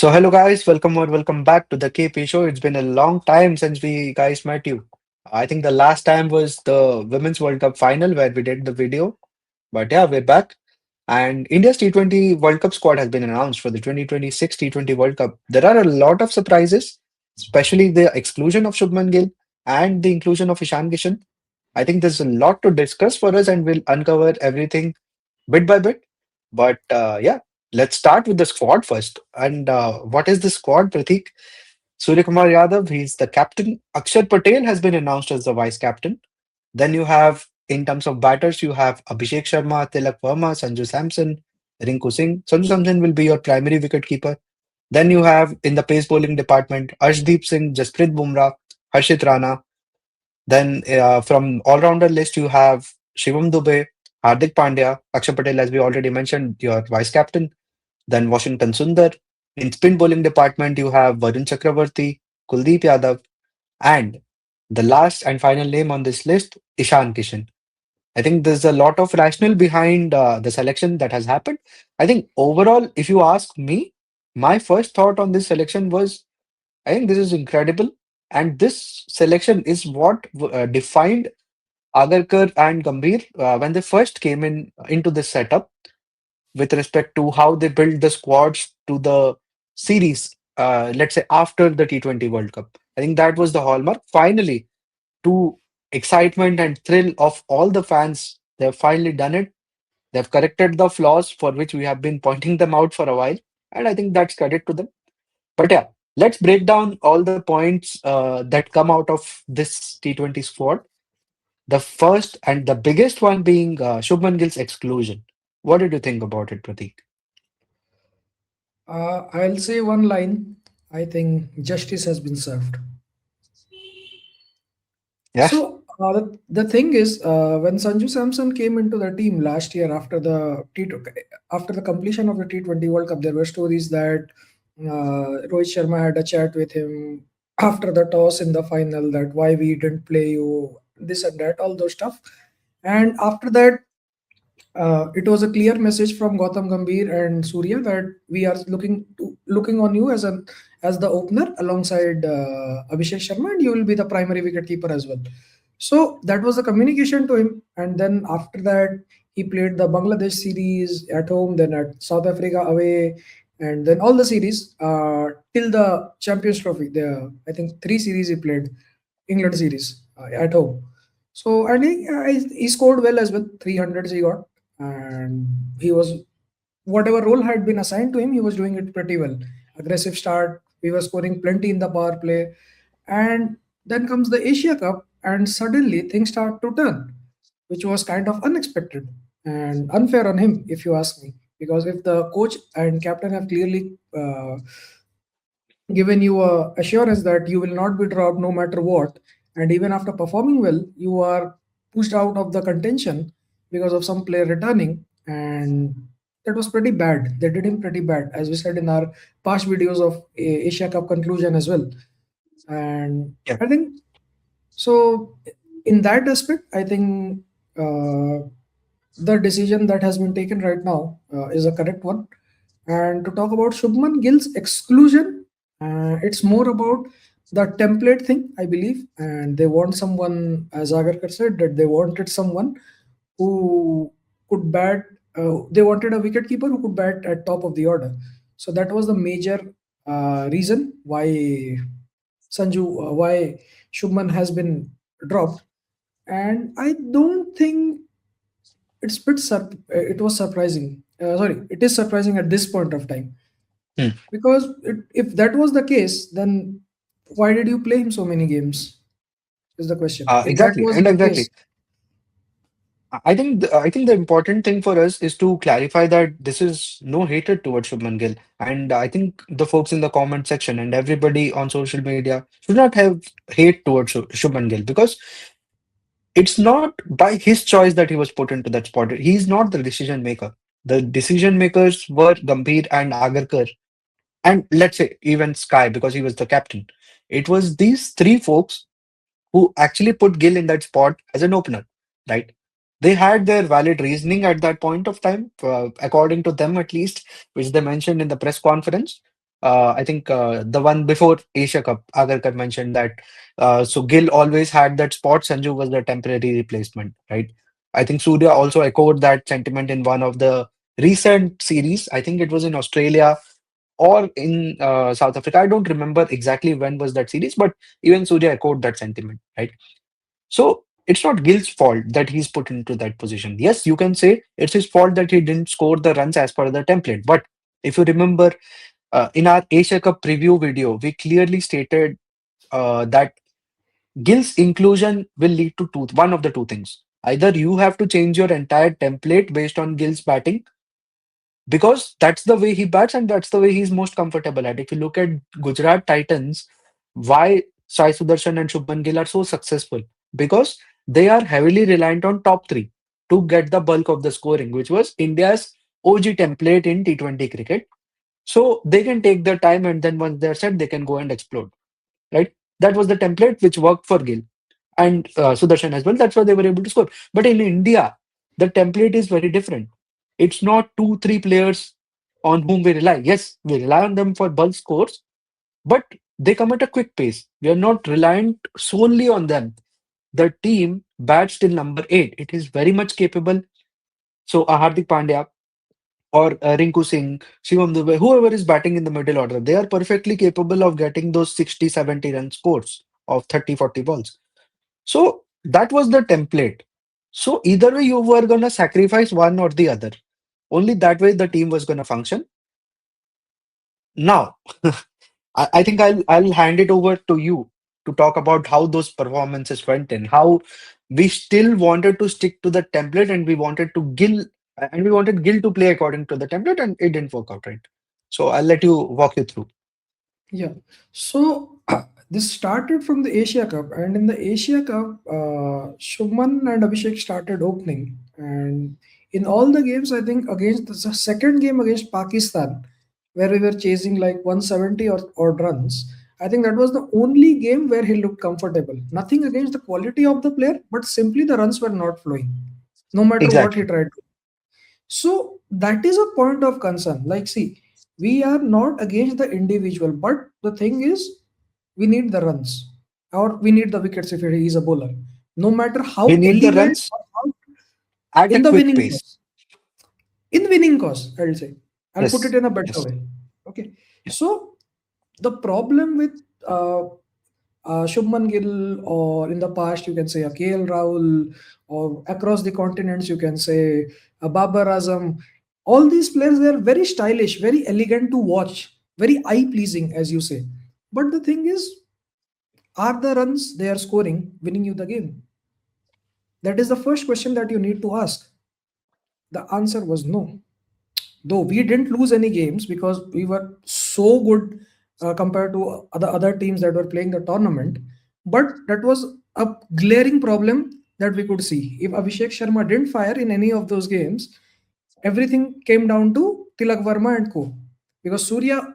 Hello guys, welcome or welcome back to the KP show. It's been a long time since we guys met you. I think the last time was the Women's World Cup final where we did the video. But yeah, we're back. And India's T20 World Cup squad has been announced for the 2026 T20 World Cup. There are a lot of surprises, especially the exclusion of Shubman Gill and the inclusion of Ishan Kishan. I think there's a lot to discuss for us, and we'll uncover everything bit by bit. But yeah, let's start with the squad first. And what is the squad, Pratik? Surya Kumar Yadav, he's the captain. Akshar Patel has been announced as the vice captain. Then you have, in terms of batters, you have Abhishek Sharma, Tilak Varma, Sanju Samson, Rinku Singh. Sanju Samson will be your primary wicketkeeper. Then you have, in the pace bowling department, Arshdeep Singh, Jasprit Bumrah, Harshit Rana. Then from all-rounder list, you have Shivam Dube, Hardik Pandya, Akshar Patel, as we already mentioned, your vice captain. Then Washington Sundar. In spin bowling department, you have Varun Chakravarthy, Kuldeep Yadav, and the last and final name on this list, Ishan Kishan. I think there's a lot of rationale behind the selection that has happened. I think overall, if you ask me, my first thought on this selection was I think this is incredible. And this selection is what defined Agarkar and Gambhir when they first came into this setup with respect to how they built the squads to the series, let's say after the T20 World Cup. I think that was the hallmark. Finally, to excitement and thrill of all the fans, they've finally done it. They've corrected the flaws for which we have been pointing them out for a while. And I think that's credit to them. But yeah, let's break down all the points that come out of this T20 squad. The first and the biggest one being Shubman Gill's exclusion. What did you think about it, Pratik? I'll say one line. I think justice has been served. Yeah. The thing is, when Sanju Samson came into the team last year after the completion of the T20 World Cup, there were stories that Rohit Sharma had a chat with him after the toss in the final that why we didn't play you, this and that, all those stuff. And after that, it was a clear message from Gautam Gambhir and Surya that we are looking on you as the opener alongside Abhishek Sharma, and you will be the primary wicketkeeper as well. So that was the communication to him. And then after that, he played the Bangladesh series at home, then at South Africa away, and then all the series till the Champions Trophy. I think three series he played, England series at home. So and he scored well as well, 300s he got, and he was whatever role had been assigned to him, he was doing it pretty well. Aggressive start, we were scoring plenty in the power play, and then comes the Asia Cup, and suddenly things start to turn, which was kind of unexpected and unfair on him, if you ask me. Because if the coach and captain have clearly given you a assurance that you will not be dropped no matter what, and even after performing well, you are pushed out of the contention because of some player returning, and that was pretty bad. They did him pretty bad, as we said in our past videos of Asia Cup conclusion as well. And Yeah. I think so. In that aspect, I think the decision that has been taken right now is a correct one. And to talk about Shubman Gill's exclusion, it's more about the template thing, I believe. And they want someone, as Agarkar said, that they wanted someone who could bat. They wanted a wicketkeeper who could bat at top of the order. So that was the major reason why Shubman has been dropped. And I don't think it was surprising. Sorry, it is surprising at this point of time Hmm. because if that was the case, then why did you play him so many games? Is the question. If that Exactly. was And the exactly. case, I think the important thing for us is to clarify that this is no hatred towards Shubman Gill. And I think the folks in the comment section and everybody on social media should not have hate towards Shubman Gill because it's not by his choice that he was put into that spot. He's not the decision maker. The decision makers were Gambhir and Agarkar, and let's say even Sky because he was the captain. It was these three folks who actually put Gill in that spot as an opener, right? They had their valid reasoning at that point of time, according to them at least, which they mentioned in the press conference. I think the one before Asia Cup, Agarkar mentioned that. So Gill always had that spot. Sanju was the temporary replacement, right? I think Surya also echoed that sentiment in one of the recent series. I think it was in Australia or in South Africa. I don't remember exactly when was that series, but even Surya echoed that sentiment, right? So it's not Gill's fault that he's put into that position. Yes, you can say it's his fault that he didn't score the runs as per the template. But if you remember, in our Asia Cup preview video, we clearly stated that Gill's inclusion will lead to one of the two things. Either you have to change your entire template based on Gill's batting, because that's the way he bats and that's the way he's most comfortable at. If you look at Gujarat Titans, why Sai Sudarshan and Shubman Gill are so successful? Because they are heavily reliant on top three to get the bulk of the scoring, which was India's OG template in T20 cricket. So they can take their time, and then once they're set, they can go and explode, right? That was the template which worked for Gill and Sudarshan as well. That's why they were able to score. But in India, the template is very different. It's not two, three players on whom we rely. Yes, we rely on them for bulk scores, but they come at a quick pace. We are not reliant solely on them. The team bats till number eight. It is very much capable. So Hardik Pandya or Rinku Singh, Shivam Dubey, whoever is batting in the middle order, they are perfectly capable of getting those 60, 70 run scores of 30, 40 balls. So that was the template. So either way, you were going to sacrifice one or the other. Only that way the team was going to function. Now, I think I'll hand it over to you to talk about how those performances went and how we still wanted to stick to the template and we wanted Gill to play according to the template and it didn't work out, right? So I'll let you walk you through. Yeah. So this started from the Asia Cup, and in the Asia Cup, Shubman and Abhishek started opening, and in all the games, I think against the second game against Pakistan, where we were chasing like 170 or odd runs, I think that was the only game where he looked comfortable. Nothing against the quality of the player, but simply the runs were not flowing, no matter what he Exactly. tried to. So that is a point of concern. Like, see, we are not against the individual, but the thing is, we need the runs or we need the wickets if he is a bowler. No matter We how need the elegant runs or how at a in the quick winning pace. cause. In winning cause, I'll say. I'll put it Yes. in a better Yes. way. Okay. Yeah. So the problem with Shubman Gill, or in the past, you can say a KL Rahul, or across the continents, you can say a Babar Azam. All these players, they are very stylish, very elegant to watch, very eye pleasing, as you say. But the thing is, are the runs they are scoring winning you the game? That is the first question that you need to ask. The answer was no. Though we didn't lose any games because we were so good compared to other teams that were playing the tournament, but that was a glaring problem that we could see. If Abhishek Sharma didn't fire in any of those games, everything came down to Tilak Varma and co. Because Surya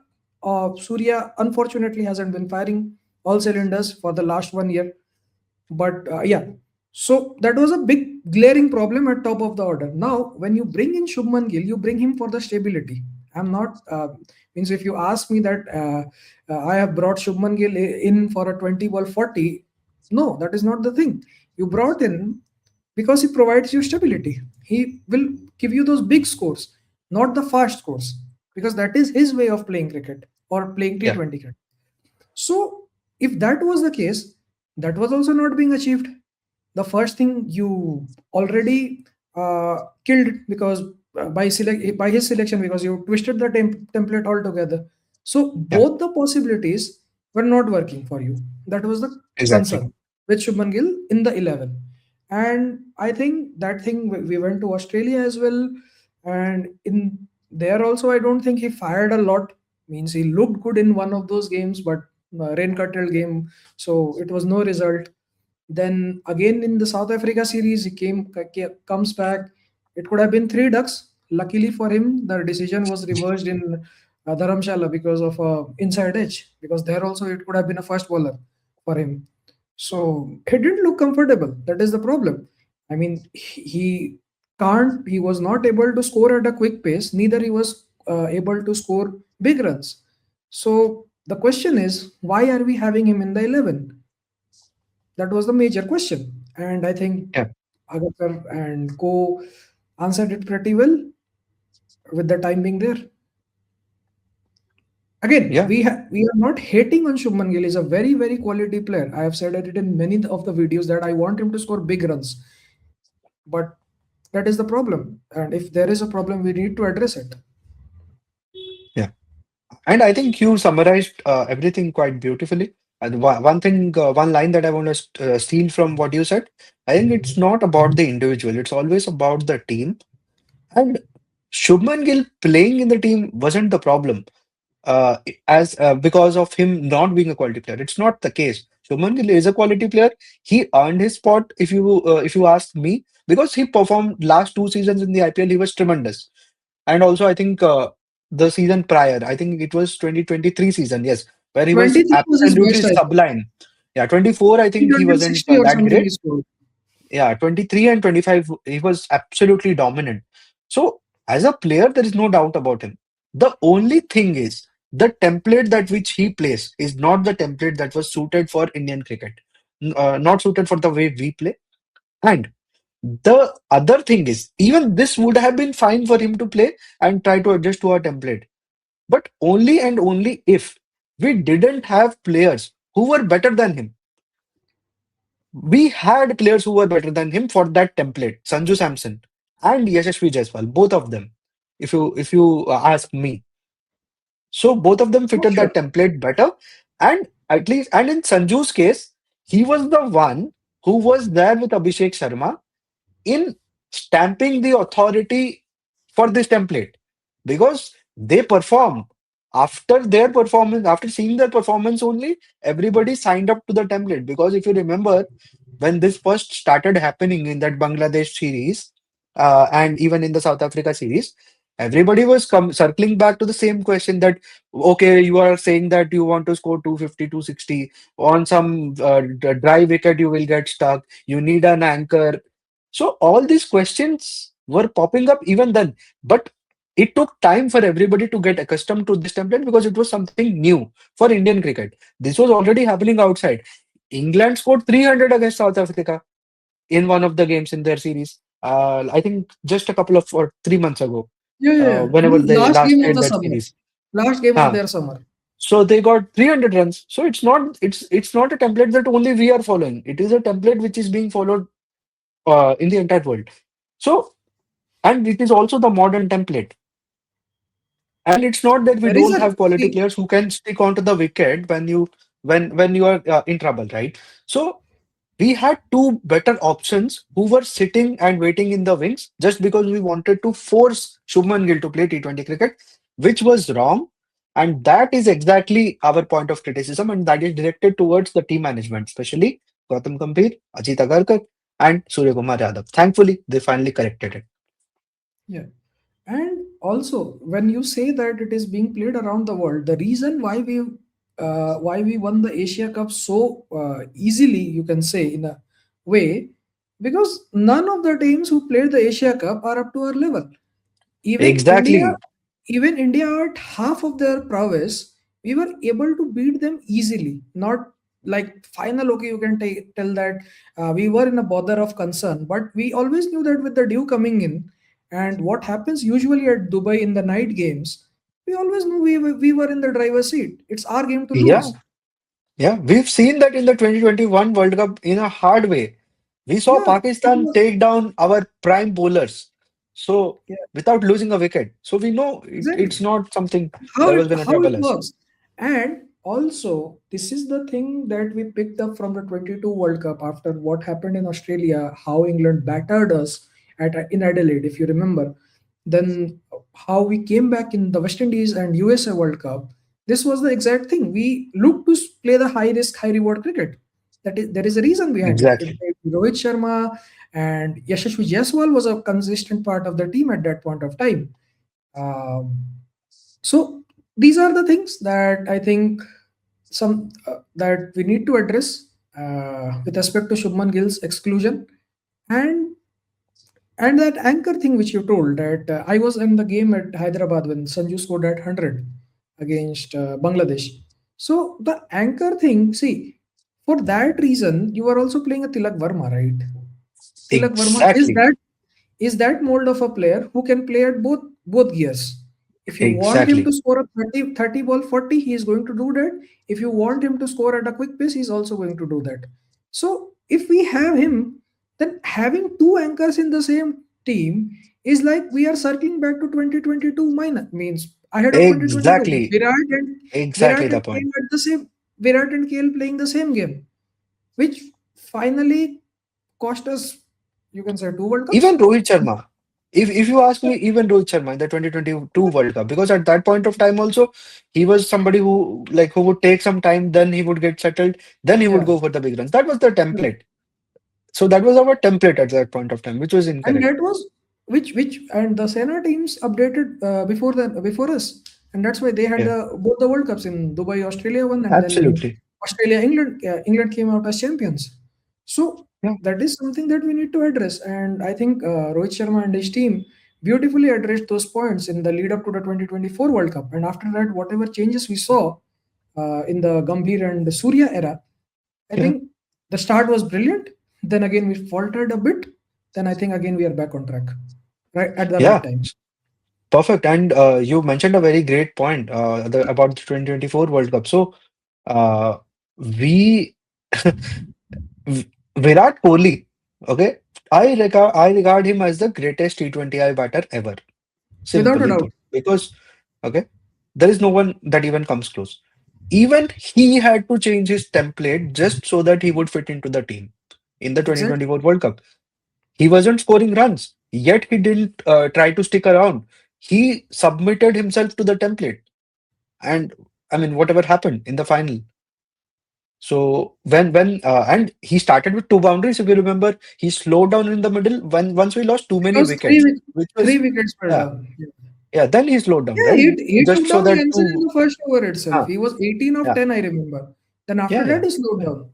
unfortunately hasn't been firing all cylinders for the last 1 year. But yeah, so that was a big glaring problem at top of the order. Now, when you bring in Shubman Gill, you bring him for the stability. I'm not means if you ask me that I have brought Shubman Gill in for a 20 ball 40, no, that is not the thing. You brought in because he provides you stability. He will give you those big scores, not the fast scores, because that is his way of playing cricket or playing Yeah. T20 cricket. So, if that was the case, that was also not being achieved. The first thing you already killed because by his selection, because you twisted the template altogether. So Yeah. both the possibilities were not working for you. That was the Exactly. concern with Shubman Gill in the 11. And I think that thing we went to Australia as well, and in there also I don't think he fired a lot. Means he looked good in one of those games, but rain curtailed game, so it was no result. Then again in the South Africa series, he comes back. It could have been three ducks. Luckily for him, the decision was reversed in Dharamshala because of inside edge. Because there also it could have been a first bowler for him. So he didn't look comfortable. That is the problem. I mean, he can't. He was not able to score at a quick pace. Neither he was able to score big runs. So the question is, why are we having him in the 11? That was the major question. And I think Yeah, Agarkar and co answered it pretty well with the time being there. Again, yeah, we are not hating on Shubman Gill. He's a very, very quality player. I have said it in many of the videos that I want him to score big runs. But that is the problem. And if there is a problem, we need to address it. yeah. And I think you summarized everything quite beautifully. And one thing, one line that I want to steal from what you said, I think it's not about the individual, it's always about the team. And Shubman Gill playing in the team wasn't the problem, as because of him not being a quality player. It's not the case. Shubman Gill is a quality player. He earned his spot, if you ask me, because he performed last 2 seasons in the IPL. He was tremendous. And also, I think the season prior, I think it was 2023 season, yes, where he was 23 was his absolutely best, I think. sublime. Yeah, 24, I think he wasn't 360 or that something great. he scored. Yeah, 23 and 25, he was absolutely dominant. So, as a player, there is no doubt about him. The only thing is, the template that which he plays is not the template that was suited for Indian cricket, not suited for the way we play. And the other thing is, even this would have been fine for him to play and try to adjust to our template. But only and only if we didn't have players who were better than him. We had players who were better than him for that template, Sanju Samson and Yashasvi Jaiswal, both of them. If you ask me, so both of them For fitted sure. that template better. And at least, and in Sanju's case, he was the one who was there with Abhishek Sharma in stamping the authority for this template, because they perform. After their performance, after seeing their performance only, everybody signed up to the template. Because if you remember, when this first started happening in that Bangladesh series, and even in the South Africa series, everybody was circling back to the same question that, okay, you are saying that you want to score 250, 260 on some dry wicket, you will get stuck. You need an anchor. So all these questions were popping up even then, but it took time for everybody to get accustomed to this template because it was something new for Indian cricket. This was already happening outside. England scored 300 against South Africa in one of the games in their series. I think just a couple of or 3 months ago, Yeah, yeah, yeah. whenever they Last last game of played the that summer. series. Last game of Huh. their summer. So they got 300 runs. So it's not a template that only we are following. It is a template which is being followed in the entire world. So, and it is also the modern template. And it's not that we There is don't a have quality see, players who can stick onto the wicket when you are in trouble, right? So we had two better options who were sitting and waiting in the wings just because we wanted to force Shubman Gill to play T20 cricket, which was wrong. And that is exactly our point of criticism, and that is directed towards the team management, especially Gautam Gambhir, Ajit Agarkar, and Surya Kumar Yadav. Thankfully, they finally corrected it. yeah. And also, when you say that it is being played around the world, the reason why we won the Asia Cup so easily, you can say in a way, because none of the teams who played the Asia Cup are up to our level. Even India, Exactly. even India at half of their prowess, we were able to beat them easily. Not like final, okay, you can tell that we were in a bother of concern, but we always knew that with the dew coming in, and what happens usually at Dubai in the night games, we always knew we were in the driver's seat. It's our game to Yeah. lose. Yeah, we've seen that in the 2021 World Cup in a hard way. We saw Yeah, it Pakistan was. take down our prime bowlers. So Yeah, without losing a wicket. So we know it's exactly. not something that was gonna How it trouble us. works. And also, this is the thing that we picked up from the 22 World Cup after what happened in Australia, how England battered us at in Adelaide, if you remember. Then how we came back in the West Indies and USA World Cup. This was the exact thing. We looked to play the high risk, high reward cricket. That is, there is a reason behind it. Exactly. Rohit Sharma and Yashasvi Jaiswal was a consistent part of the team at that point of time. Um, so these are the things that I think some that we need to address with respect to Shubman Gill's exclusion and that anchor thing which you told that I was in the game at Hyderabad when Sanju scored at 100. against Bangladesh. So the anchor thing, see, for that reason, you are also playing a Tilak Varma, right? Tilak Varma Exactly. is that mold of a player who can play at both gears. If you want him to Exactly. score a 30 ball 40, he is going to do that. If you want him to score at a quick pace, he's also going to do that. So if we have him, then having two anchors in the same team is like we are circling back to 2022 minus means ahead of 2022. Exactly. Exactly Virat the and point. KL at the same Virat and KL playing the same game, which finally cost us, you can say, two World Even Cups. Rohit Sharma. If you ask me, even Rohit Sharma in the 2022 World Cup, because at that point of time also, he was somebody who would take some time, then he would get settled, then he would Yeah, go for the big runs. That was the correct. template. So that was our template at that point of time, which was And incorrect. that was which and the Sena teams updated before us, and that's why they had Yeah, both the World Cups in Dubai, Australia won, and then in absolutely. Australia, England. England came out as champions. So Yeah, that is something that we need to address, and I think Rohit Sharma and his team beautifully addressed those points in the lead up to the 2024 World Cup, and after that, whatever changes we saw in the Gambhir and the Surya era, I yeah, think the start was brilliant. Then again, we faltered a bit. Then I think again we are back on track, right at the right yeah. time. Perfect. And you mentioned a very great point about the 2024 World Cup. So uh, we Virat Kohli, okay, I regard him as the greatest T20I batter ever. Without a Simply doubt. put, because okay, there is no one that even comes close. Even he had to change his template just so that he would fit into the team in the Exactly. 2024 World Cup. He wasn't scoring runs, yet he didn't try to stick around. He submitted himself to the template, and I mean, whatever happened in the final. So when and he started with two boundaries, if you remember, he slowed down in the middle when once we lost too many Because wickets, which three was wickets were yeah, down. Yeah, yeah. Then he slowed down, yeah right? he Just took so down that Jensen in two, the first over itself. uh, He was 18 of yeah, 10, I remember. Then yeah, after yeah, that, he slowed yeah. down.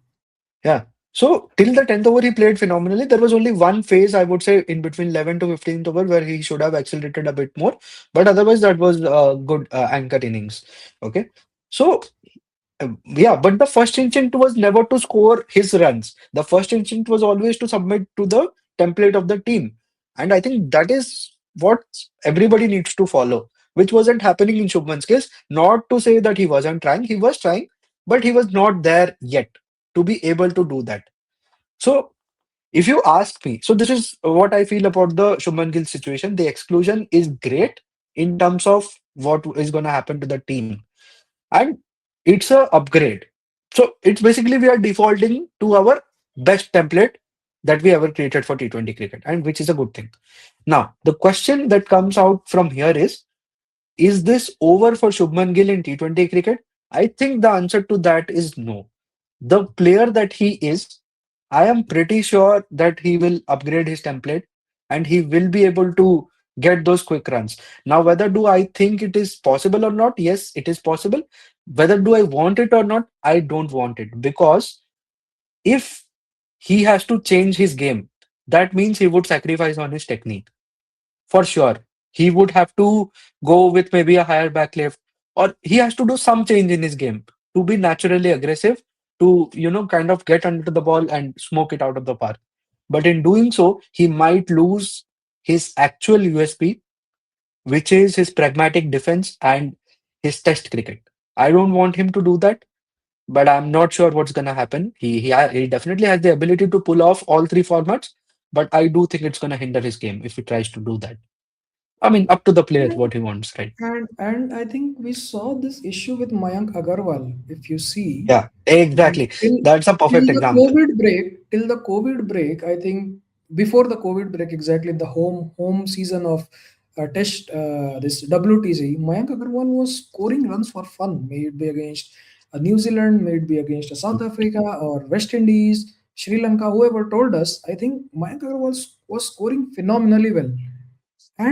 Yeah. So till the 10th over, he played phenomenally. There was only one phase, I would say, in between 11th to 15th over where he should have accelerated a bit more. But otherwise, that was a good anchor innings. Okay. So, yeah, but the first instinct was never to score his runs. The first instinct was always to submit to the template of the team. And I think that is what everybody needs to follow, which wasn't happening in Shubman's case. Not to say that he wasn't trying, he was trying, but he was not there yet to be able to do that. So, if you ask me, so this is what I feel about the Shubman Gill situation. The exclusion is great in terms of what is going to happen to the team, and it's a upgrade. So it's basically we are defaulting to our best template that we ever created for T20 cricket, and which is a good thing. Now, the question that comes out from here is this over for Shubman Gill in T20 cricket? I think the answer to that is no. The player that he is, I am pretty sure that he will upgrade his template and he will be able to get those quick runs. Now, whether do I think it is possible or not? Yes, it is possible. Whether do I want it or not? I don't want it because if he has to change his game, that means he would sacrifice on his technique for sure. He would have to go with maybe a higher back lift, or he has to do some change in his game to be naturally aggressive, to, kind of get under the ball and smoke it out of the park. But in doing so, he might lose his actual USP, which is his pragmatic defense and his test cricket. I don't want him to do that, but I'm not sure what's going to happen. He definitely has the ability to pull off all three formats, but I do think it's going to hinder his game if he tries to do that. I mean, up to the player what he wants, right? And I think we saw this issue with Mayank Agarwal. If you see, Yeah, exactly. till That's a till perfect the example. COVID break, I think before the COVID break, exactly the home season of Test this WTC, Mayank Agarwal was scoring runs for fun, may it be against New Zealand, may it be against South Africa or West Indies, Sri Lanka, whoever told us. I think Mayank Agarwal was scoring phenomenally well.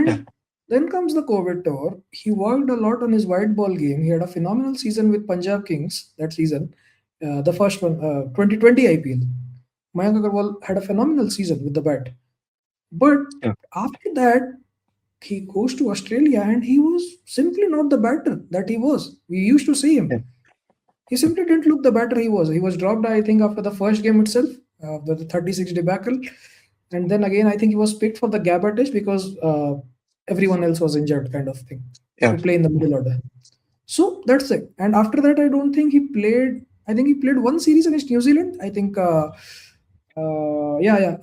Yeah, And then comes the COVID tour. He worked a lot on his white ball game. He had a phenomenal season with Punjab Kings that season, the first one, 2020 IPL. Mayank Agarwal had a phenomenal season with the bat. But yeah, after that, he goes to Australia and he was simply not the batter that he was. We used to see Yeah. him. He simply didn't look the batter he was. He was dropped, I think, after the first game itself, the 36 debacle. And then again, I think he was picked for the Gabba test because everyone else was injured, kind of thing, Yeah. to play in the middle order. So that's it. And after that, I don't think he played. I think he played one series against New Zealand. I think, yeah,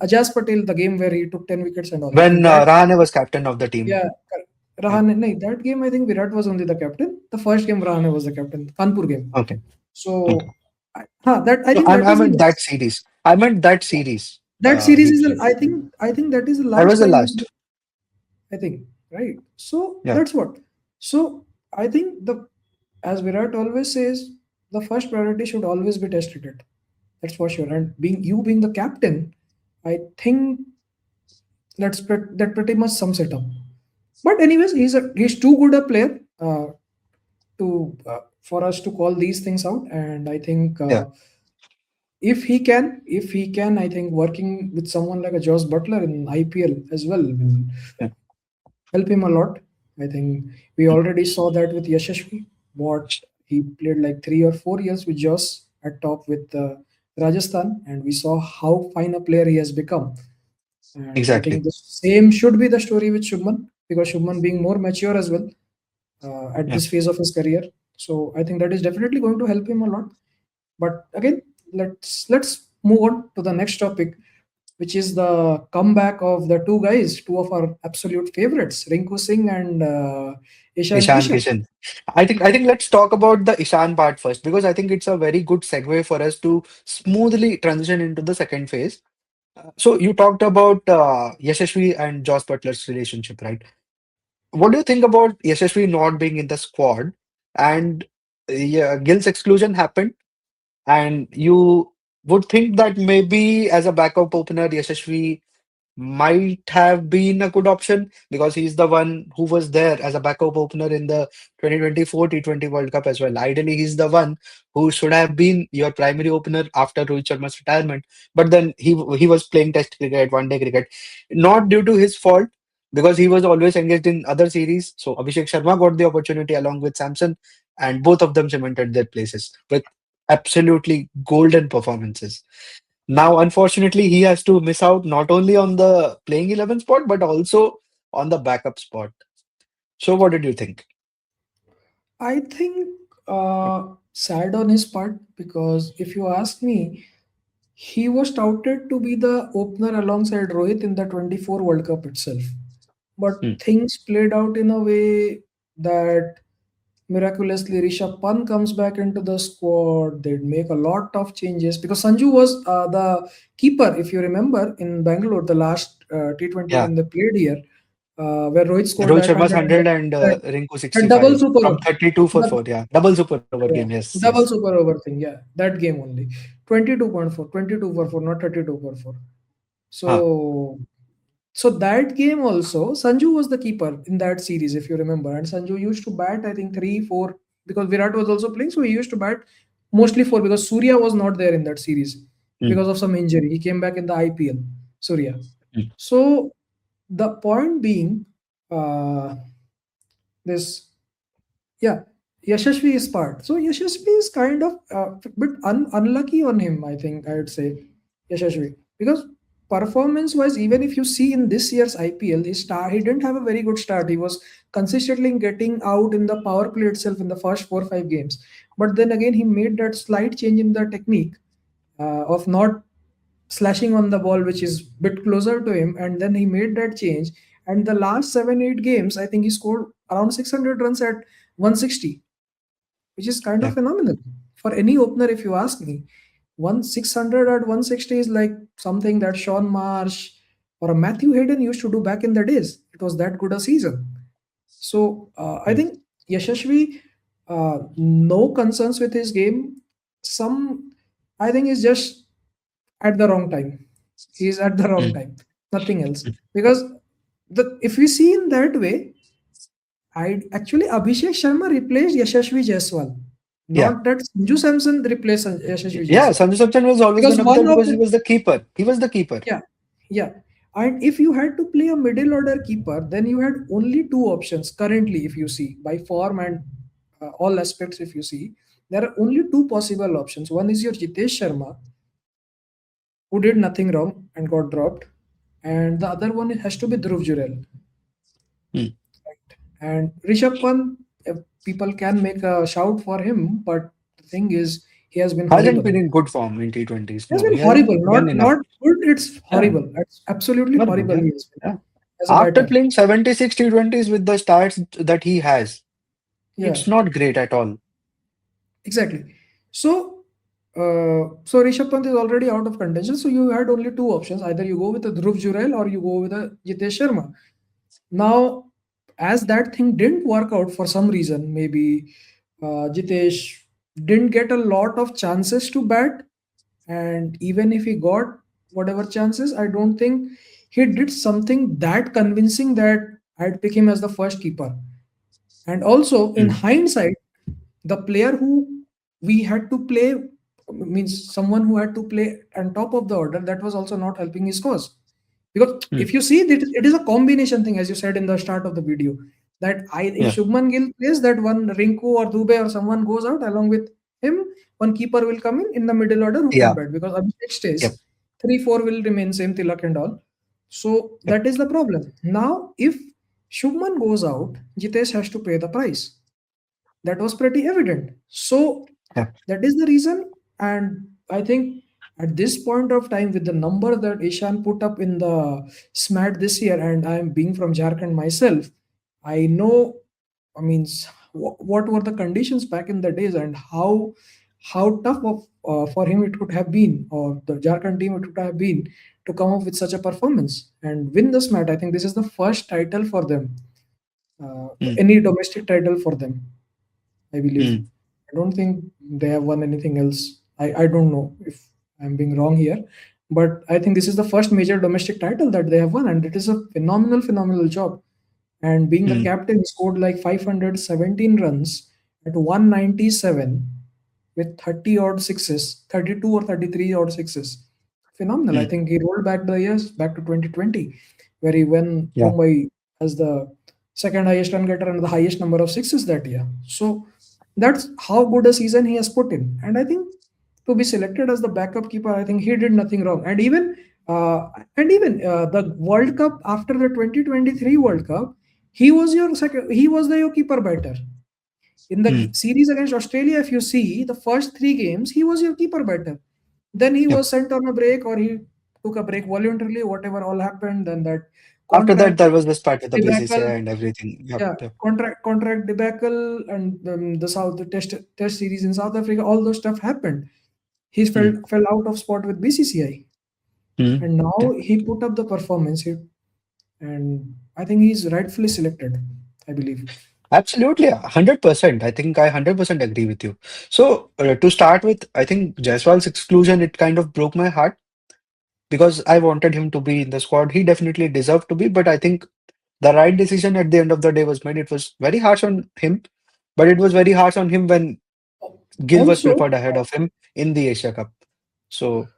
Ajaz Patel, the game where he took 10 wickets and all. I When think that, Rahane was captain of the team. yeah, Yeah. Rahane, no, that game, I think Virat was only the captain. The first game, Rahane was the captain, Kanpur game. Okay. Okay. So, that I No, think that I is the meant that last. series. I meant that series. That series He is, played. I think that is the That was last the time. last. I think, right. So Yeah. that's what. So I think as Virat always says, the first priority should always be test cricket. That's for sure. And being the captain, I think that pretty much sums it up. But anyways, he's too good a player to for us to call these things out. And I think Yeah. if he can, I think working with someone like a Josh Butler in IPL as well will Yeah. help him a lot. I think we already saw that with Yashasvi. What he played like 3 or 4 years with Josh at top with Rajasthan, and we saw how fine a player he has become. And I think Exactly. the same should be the story with Shubman, because Shubman being more mature as well at Yeah. this phase of his career. So I think that is definitely going to help him a lot. But again, let's move on to the next topic, which is the comeback of the two guys, two of our absolute favorites, Rinku Singh and Ishan Ishan Kishan. Kishan. I think let's talk about the Ishan part first because I think it's a very good segue for us to smoothly transition into the second phase. So you talked about Yashasvi and Josh Butler's relationship, right? What do you think about Yashasvi not being in the squad and yeah, Gill's exclusion happened? And you would think that maybe as a backup opener, Yashasvi might have been a good option because he's the one who was there as a backup opener in the 2024 T20 World Cup as well. Ideally, he's the one who should have been your primary opener after Rohit Sharma's retirement. But then he was playing Test cricket, one day cricket, not due to his fault because he was always engaged in other series. So Abhishek Sharma got the opportunity along with Samson, and both of them cemented their places with absolutely golden performances. Now, unfortunately, he has to miss out not only on the playing 11 spot, but also on the backup spot. So, what did you think? I think sad on his part, because if you ask me, he was touted to be the opener alongside Rohit in the 24 World Cup itself. But Hmm. things played out in a way that miraculously Rishabh Pant comes back into the squad. They'd make a lot of changes because Sanju was the keeper, if you remember, in Bangalore, the last T20 Yeah, when they played here, where Rohit scored Rohit that Sharma's 100 100 and that, Rinku that double 65 super from 32 for the 4. Yeah, double super over game. yeah, Yes, yes. double super over thing. Yeah, that game only. 22.4, 22 for 4, not 32 for 4. Huh. So so that game also, Sanju was the keeper in that series, if you remember. And Sanju used to bat, I think, 3, 4, because Virat was also playing. So he used to bat mostly 4 because Surya was not there in that series Hmm. because of some injury. He came back in the IPL, Surya. Hmm. So the point being, uh, this, yeah, Yashasvi is part. So Yashasvi is kind of a bit unlucky on him, I think I would say, Yashasvi. Because performance-wise, even if you see in this year's IPL, he didn't have a very good start. He was consistently getting out in the power play itself in the first 4 or 5 games. But then again, he made that slight change in the technique of not slashing on the ball, which is a bit closer to him. And then he made that change. And the last 7, 8 games, I think he scored around 600 runs at 160, which is kind Yeah. of phenomenal for any opener, if you ask me. 600 at 160 is like something that Sean Marsh or a Matthew Hayden used to do back in the days. It was that good a season. So I Hmm. think Yashasvi, no concerns with his game. Some, I think, is just at the wrong time. He's at the wrong Hmm. time. Nothing else. Because if we see in that way, I actually Abhishek Sharma replaced Yashasvi Jaiswal. Yeah. Not that Sanju Samson replaced Yashasvi Yeah, Jaiswal. Sanju Samson was always Because going to be there one of because he the was the keeper. He was the keeper. yeah, yeah. And if you had to play a middle order keeper, then you had only two options currently, if you see, by form and all aspects, if you see, there are only two possible options. One is your Jitesh Sharma, who did nothing wrong and got dropped. And the other one has to be Dhruv Jurel. Hmm. Right? And Rishabh Pant, people can make a shout for him, but the thing is, he has been Hasn't horrible. been in good form in T20s. He has No, been he hasn't horrible. done enough. Not good. It's Yeah, horrible. It's absolutely horrible. horrible. Yeah, He has been yeah. as a After batter. playing 76 T20s with the stats that he has, Yeah. it's not great at all. Exactly. So, so Rishabh Pant is already out of contention. So you had only two options: either you go with a Dhruv Jurel or you go with a Jitesh Sharma. Now, as that thing didn't work out for some reason, maybe Jitesh didn't get a lot of chances to bat, and even if he got whatever chances, I don't think he did something that convincing that I'd pick him as the first keeper. And also, in Hmm. hindsight, the player who we had to play means someone who had to play on top of the order, that was also not helping his cause. Because Hmm. if you see that it is a combination thing, as you said in the start of the video, that if Yeah, Shubman Gill plays, that one Rinku or Dubey or someone goes out along with him, one keeper will come in the middle order who can yeah, bat, because Abhishek yep, stays, 3-4 will remain same, Tilak and all. So yep, that is the problem. Now, if Shubman goes out, Jitesh has to pay the price. That was pretty evident. So yep. that is the reason. And I think at this point of time, with the number that Ishan put up in the SMAT this year, and I am being from Jharkhand myself, I know, I mean, what were the conditions back in the days, and how tough for him it could have been, or the Jharkhand team it would have been, to come up with such a performance and win the SMAT. I think this is the first title for them, Hmm. any domestic title for them, I believe. Hmm. I don't think they have won anything else. I don't know if I'm being wrong here, but I think this is the first major domestic title that they have won, and it is a phenomenal job. And being the Hmm. captain, he scored like 517 runs at 197 with 30 odd sixes, 32 or 33 odd sixes. Phenomenal. I Hmm. think he rolled back the years back to 2020, where he won Yeah. Mumbai as the second highest run getter and the highest number of sixes that year. So that's how good a season he has put in. And I think to be selected as the backup keeper, I think he did nothing wrong. And even the World Cup, after the 2023 World Cup, he was your second. He was the your keeper batter in the Hmm. series against Australia. If you see the first three games, he was your keeper batter. Then he Yep. was sent on a break, or he took a break voluntarily. Whatever all happened, then that After that, contract there was this part with the debacle, BCCI and everything. Yep. yeah, Yep. contract debacle, and the test series in South Africa, all those stuff happened. He Hmm. fell out of spot with BCCI, Hmm. and now Yep. he put up the performance, and I think he's rightfully selected, I believe. Absolutely, 100%. I think I 100% agree with you. So, to start with, I think Jaiswal's exclusion, it kind of broke my heart because I wanted him to be in the squad. He definitely deserved to be, but I think the right decision at the end of the day was made. It was very harsh on him, but it was very harsh on him when Gill was Also, preferred ahead of him in the Asia Cup. So,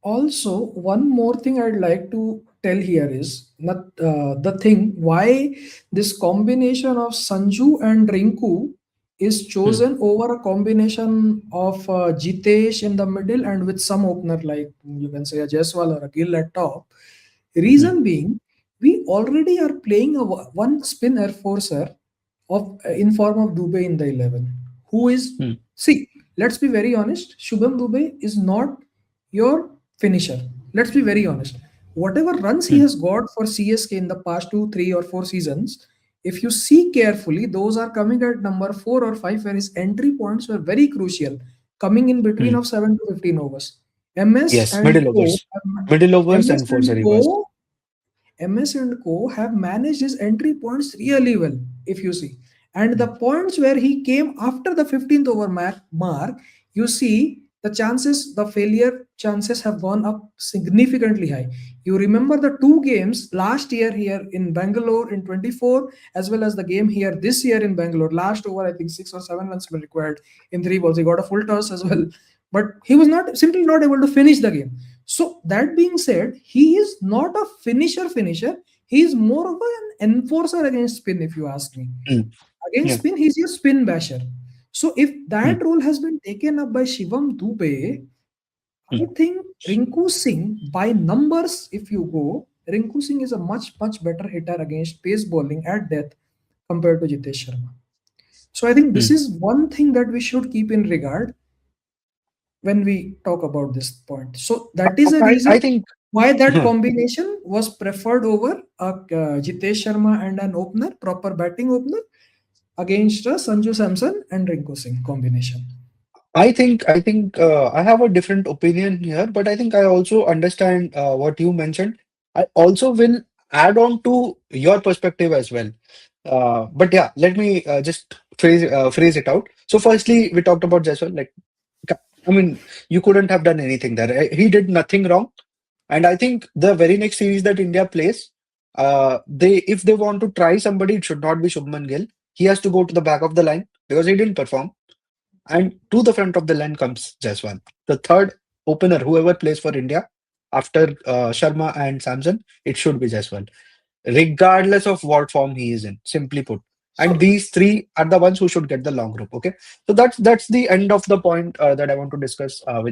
Also, one more thing I'd like to tell here is not the thing why this combination of Sanju and Rinku is hmm, chosen over a combination of Jitesh in the middle and with some opener like you can say a Jaiswal or a Gill at top. hmm, Reason being, we already are playing a one spinner forcer of in form of Dubey in the 11, who is, hmm, see, let's be very honest, Shubham Dubey is not your finisher. Let's be very honest. Whatever runs he hmm, has got for CSK in the past 2, 3, or 4 seasons, if you see carefully, those are coming at number 4 or 5, where his entry points were very crucial, coming in between hmm. of 7 to 15 overs. MS Yes, and middle Co. overs. Middle overs MS and force and rivers. Co. MS and Co have managed his entry points really well, if you see. And the points where he came after the 15th over mark, you see the chances, the failure chances have gone up significantly high. You remember the two games last year here in Bangalore in 24, as well as the game here this year in Bangalore. Last over, I think 6 or 7 runs were required in 3 balls. He got a full toss as well, but he was not simply not able to finish the game. So that being said, he is not a finisher. He is more of an enforcer against spin, if you ask me. Mm, Against yeah. spin, he's your spin basher. So if Mm, that role has been taken up by Shivam Dubey, I mm. think Rinku Singh, by numbers, if you go, Rinku Singh is a much better hitter against pace bowling at death compared to Jitesh Sharma. So I think this Mm. is one thing that we should keep in regard when we talk about this point. So that is a I reason think why that combination was preferred over a Jitesh Sharma and an opener, proper batting opener, against a Sanju Samson and Rinku Singh combination. I think I have a different opinion here, but I think I also understand what you mentioned. I also will add on to your perspective as well. But yeah, let me just phrase it out. So firstly, we talked about Jaiswal. Like, I mean, you couldn't have done anything there. He did nothing wrong. And I think the very next series that India plays, they if they want to try somebody, it should not be Shubman Gill. He has to go to the back of the line because he didn't perform. And to the front of the line comes Jaiswal, the third opener, whoever plays for India after Sharma and Samson, it should be Jaiswal, regardless of what form he is in, simply put. And So these three are the ones who should get the long rope. Okay, so that's the end of the point that I want to discuss for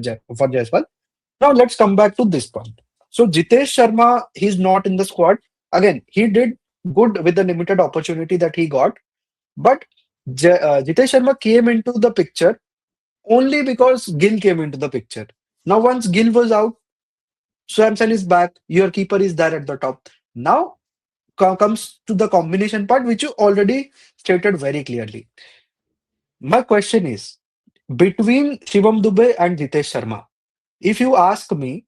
Jaiswal. Now let's come back to this point. So Jitesh Sharma, he's not in the squad. Again, he did good with the limited opportunity that he got, but Jitesh Sharma came into the picture only because Gill came into the picture. Now, once Gill was out, Samson is back, your keeper is there at the top. Now comes to the combination part, which you already stated very clearly. My question is between Shivam Dubey and Jitesh Sharma. If you ask me,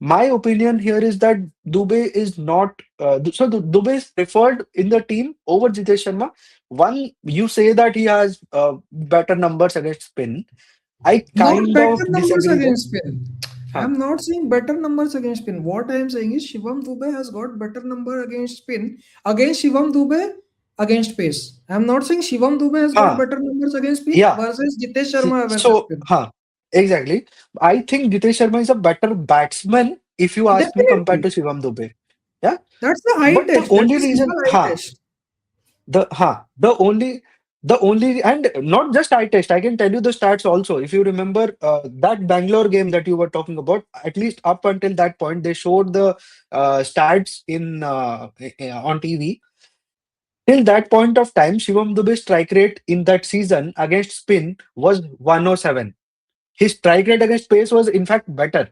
my opinion here is that Dubey is not. Dubey is preferred in the team over Jitesh Sharma. One, you say that he has better numbers against spin. I not kind better of numbers disagree there. against spin. Huh. I'm not saying better numbers against spin. What I am saying is Shivam Dubey has got better number against spin against Shivam Dubey against pace. I'm not saying Shivam Dubey has got Huh. better numbers against spin Yeah. versus Jitesh Sharma versus So, spin. huh. Exactly. I think Jitesh Sharma is a better batsman if you ask me compared Definitely. to Shivam Dubey. Yeah. That's the eye But the test. That's only a simple reason, eye huh, test. the only, and not just eye test, I can tell you the stats also. If you remember that Bangalore game that you were talking about, at least up until that point, they showed the stats on TV. Till that point of time, Shivam Dube's strike rate in that season against spin was 107. His strike rate against pace was in fact better.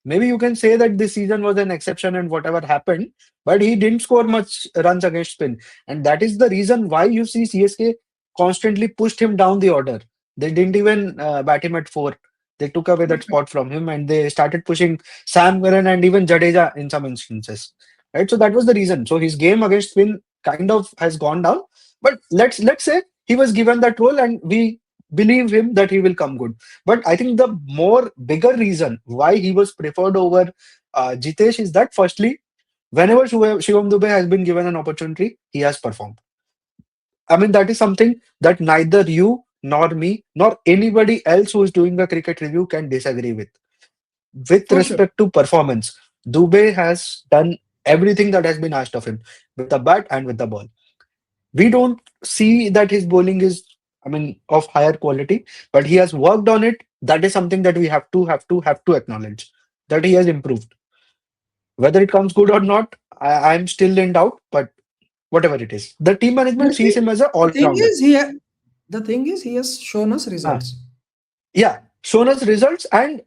Maybe you can say that this season was an exception and whatever happened, but he didn't score much runs against spin. And that is the reason why you see CSK constantly pushed him down the order. They didn't even bat him at four. They took away that spot from him and they started pushing Sam Curran and even Jadeja in some instances. Right. So that was the reason. So his game against spin kind of has gone down. But let's say he was given that role and we believe him that he will come good. But I think the more bigger reason why he was preferred over Jitesh is that firstly, whenever Shivam Dubey has been given an opportunity, he has performed. I mean, that is something that neither you nor me nor anybody else who is doing a cricket review can disagree with. With For sure. respect to performance, Dubey has done everything that has been asked of him with the bat and with the ball. We don't see that his bowling is, I mean, of higher quality, but he has worked on it. That is something that we have to acknowledge that he has improved. Whether it comes good or not, I'm still in doubt, but whatever it is, the team management The sees thing, him as an the thing all-rounder. is, the thing is, he has shown us Ah, results. yeah, shown us results, and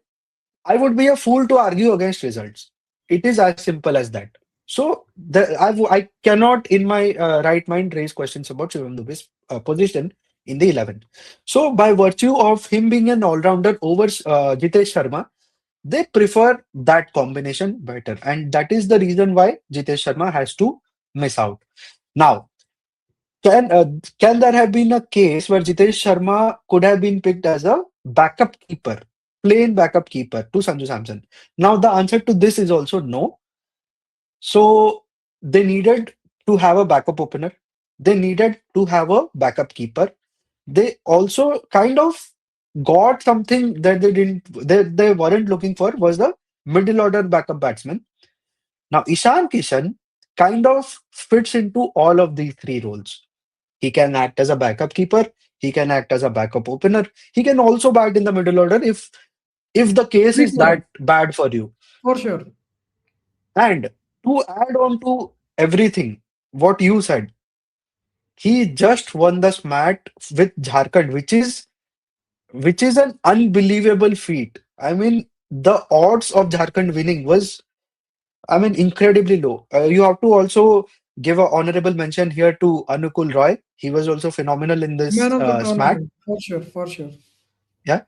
I would be a fool to argue against results. It is as simple as that. So I cannot, in my right mind, raise questions about Shivam Dube's position in the 11. So by virtue of him being an all-rounder over Jitesh Sharma, they prefer that combination better, and that is the reason why Jitesh Sharma has to miss out. Now, can uh, can there have been a case where Jitesh Sharma could have been picked as a backup keeper, plain backup keeper to Sanju Samson? Now the answer to this is also no. So they needed to have a backup opener. They needed to have a backup keeper. They also kind of got something that they weren't looking for was the middle order backup batsman. Now, Ishan Kishan kind of fits into all of these three roles. He can act as a backup keeper, he can act as a backup opener, he can also bat in the middle order if the case Free is for that him, bad for you. for sure. And to add on to everything, what you said, he just won the SMAT with Jharkhand, which is an unbelievable feat. I mean, the odds of Jharkhand winning was, I mean, incredibly low. You have to also give a honorable mention here to Anukul Roy. He was also phenomenal in Man this of the SMAT. tournament, for sure, for sure. Yeah,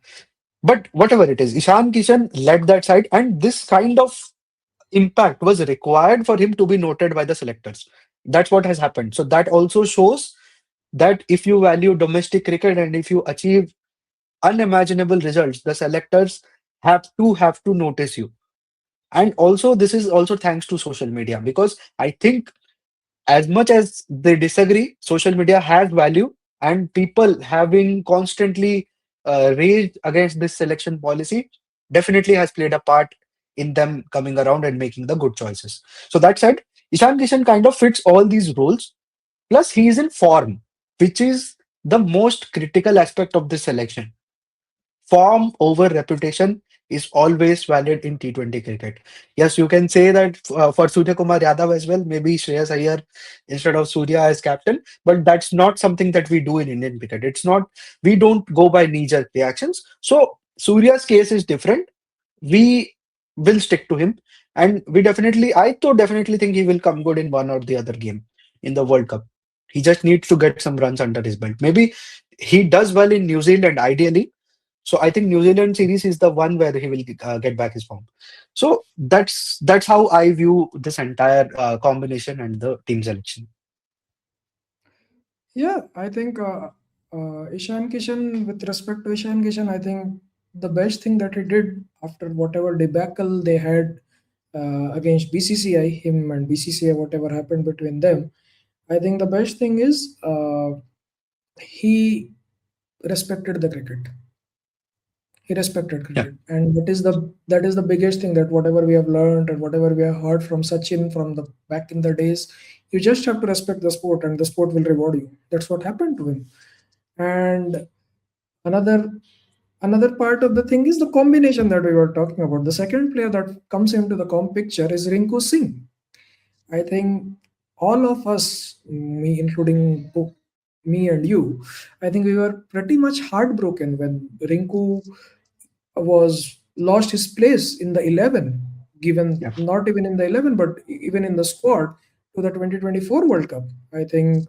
but whatever it is, Ishan Kishan led that side, and this kind of impact was required for him to be noted by the selectors. That's what has happened. So that also shows that if you value domestic cricket and if you achieve unimaginable results, the selectors have to notice you. And also, this is also thanks to social media, because I think as much as they disagree, social media has value, and people having constantly raged against this selection policy definitely has played a part in them coming around and making the good choices. So that said, Ishan Kishan kind of fits all these roles. Plus, he is in form, which is the most critical aspect of this selection. Form over reputation is always valid in T20 cricket. Yes, you can say that for Surya Kumar Yadav as well, maybe Shreyas Iyer instead of Surya as captain, but that's not something that we do in Indian cricket. It's not, we don't go by knee-jerk reactions. So Surya's case is different. We will stick to him, and I too definitely think he will come good in one or the other game in the World Cup. He just needs to get some runs under his belt. Maybe he does well in New Zealand ideally, so I think New Zealand series is the one where he will get back his form. So that's how I view this entire combination and the team selection. Yeah, I think Ishan Kishan, with respect to Ishan Kishan, I think the best thing that he did after whatever debacle they had against BCCI, him and BCCI, whatever happened between them, I think the best thing is he respected the cricket. He respected Yeah, cricket, and that is the biggest thing, that whatever we have learned and whatever we have heard from Sachin from the back in the days, you just have to respect the sport, and the sport will reward you. That's what happened to him. And another another part of the thing is the combination that we were talking about. The second player that comes into the comp picture is Rinku Singh. I think all of us, me including me and you, I think we were pretty much heartbroken when Rinku was lost his place in the 11, given yeah, not even in the 11 but even in the squad to the 2024 World Cup, I think.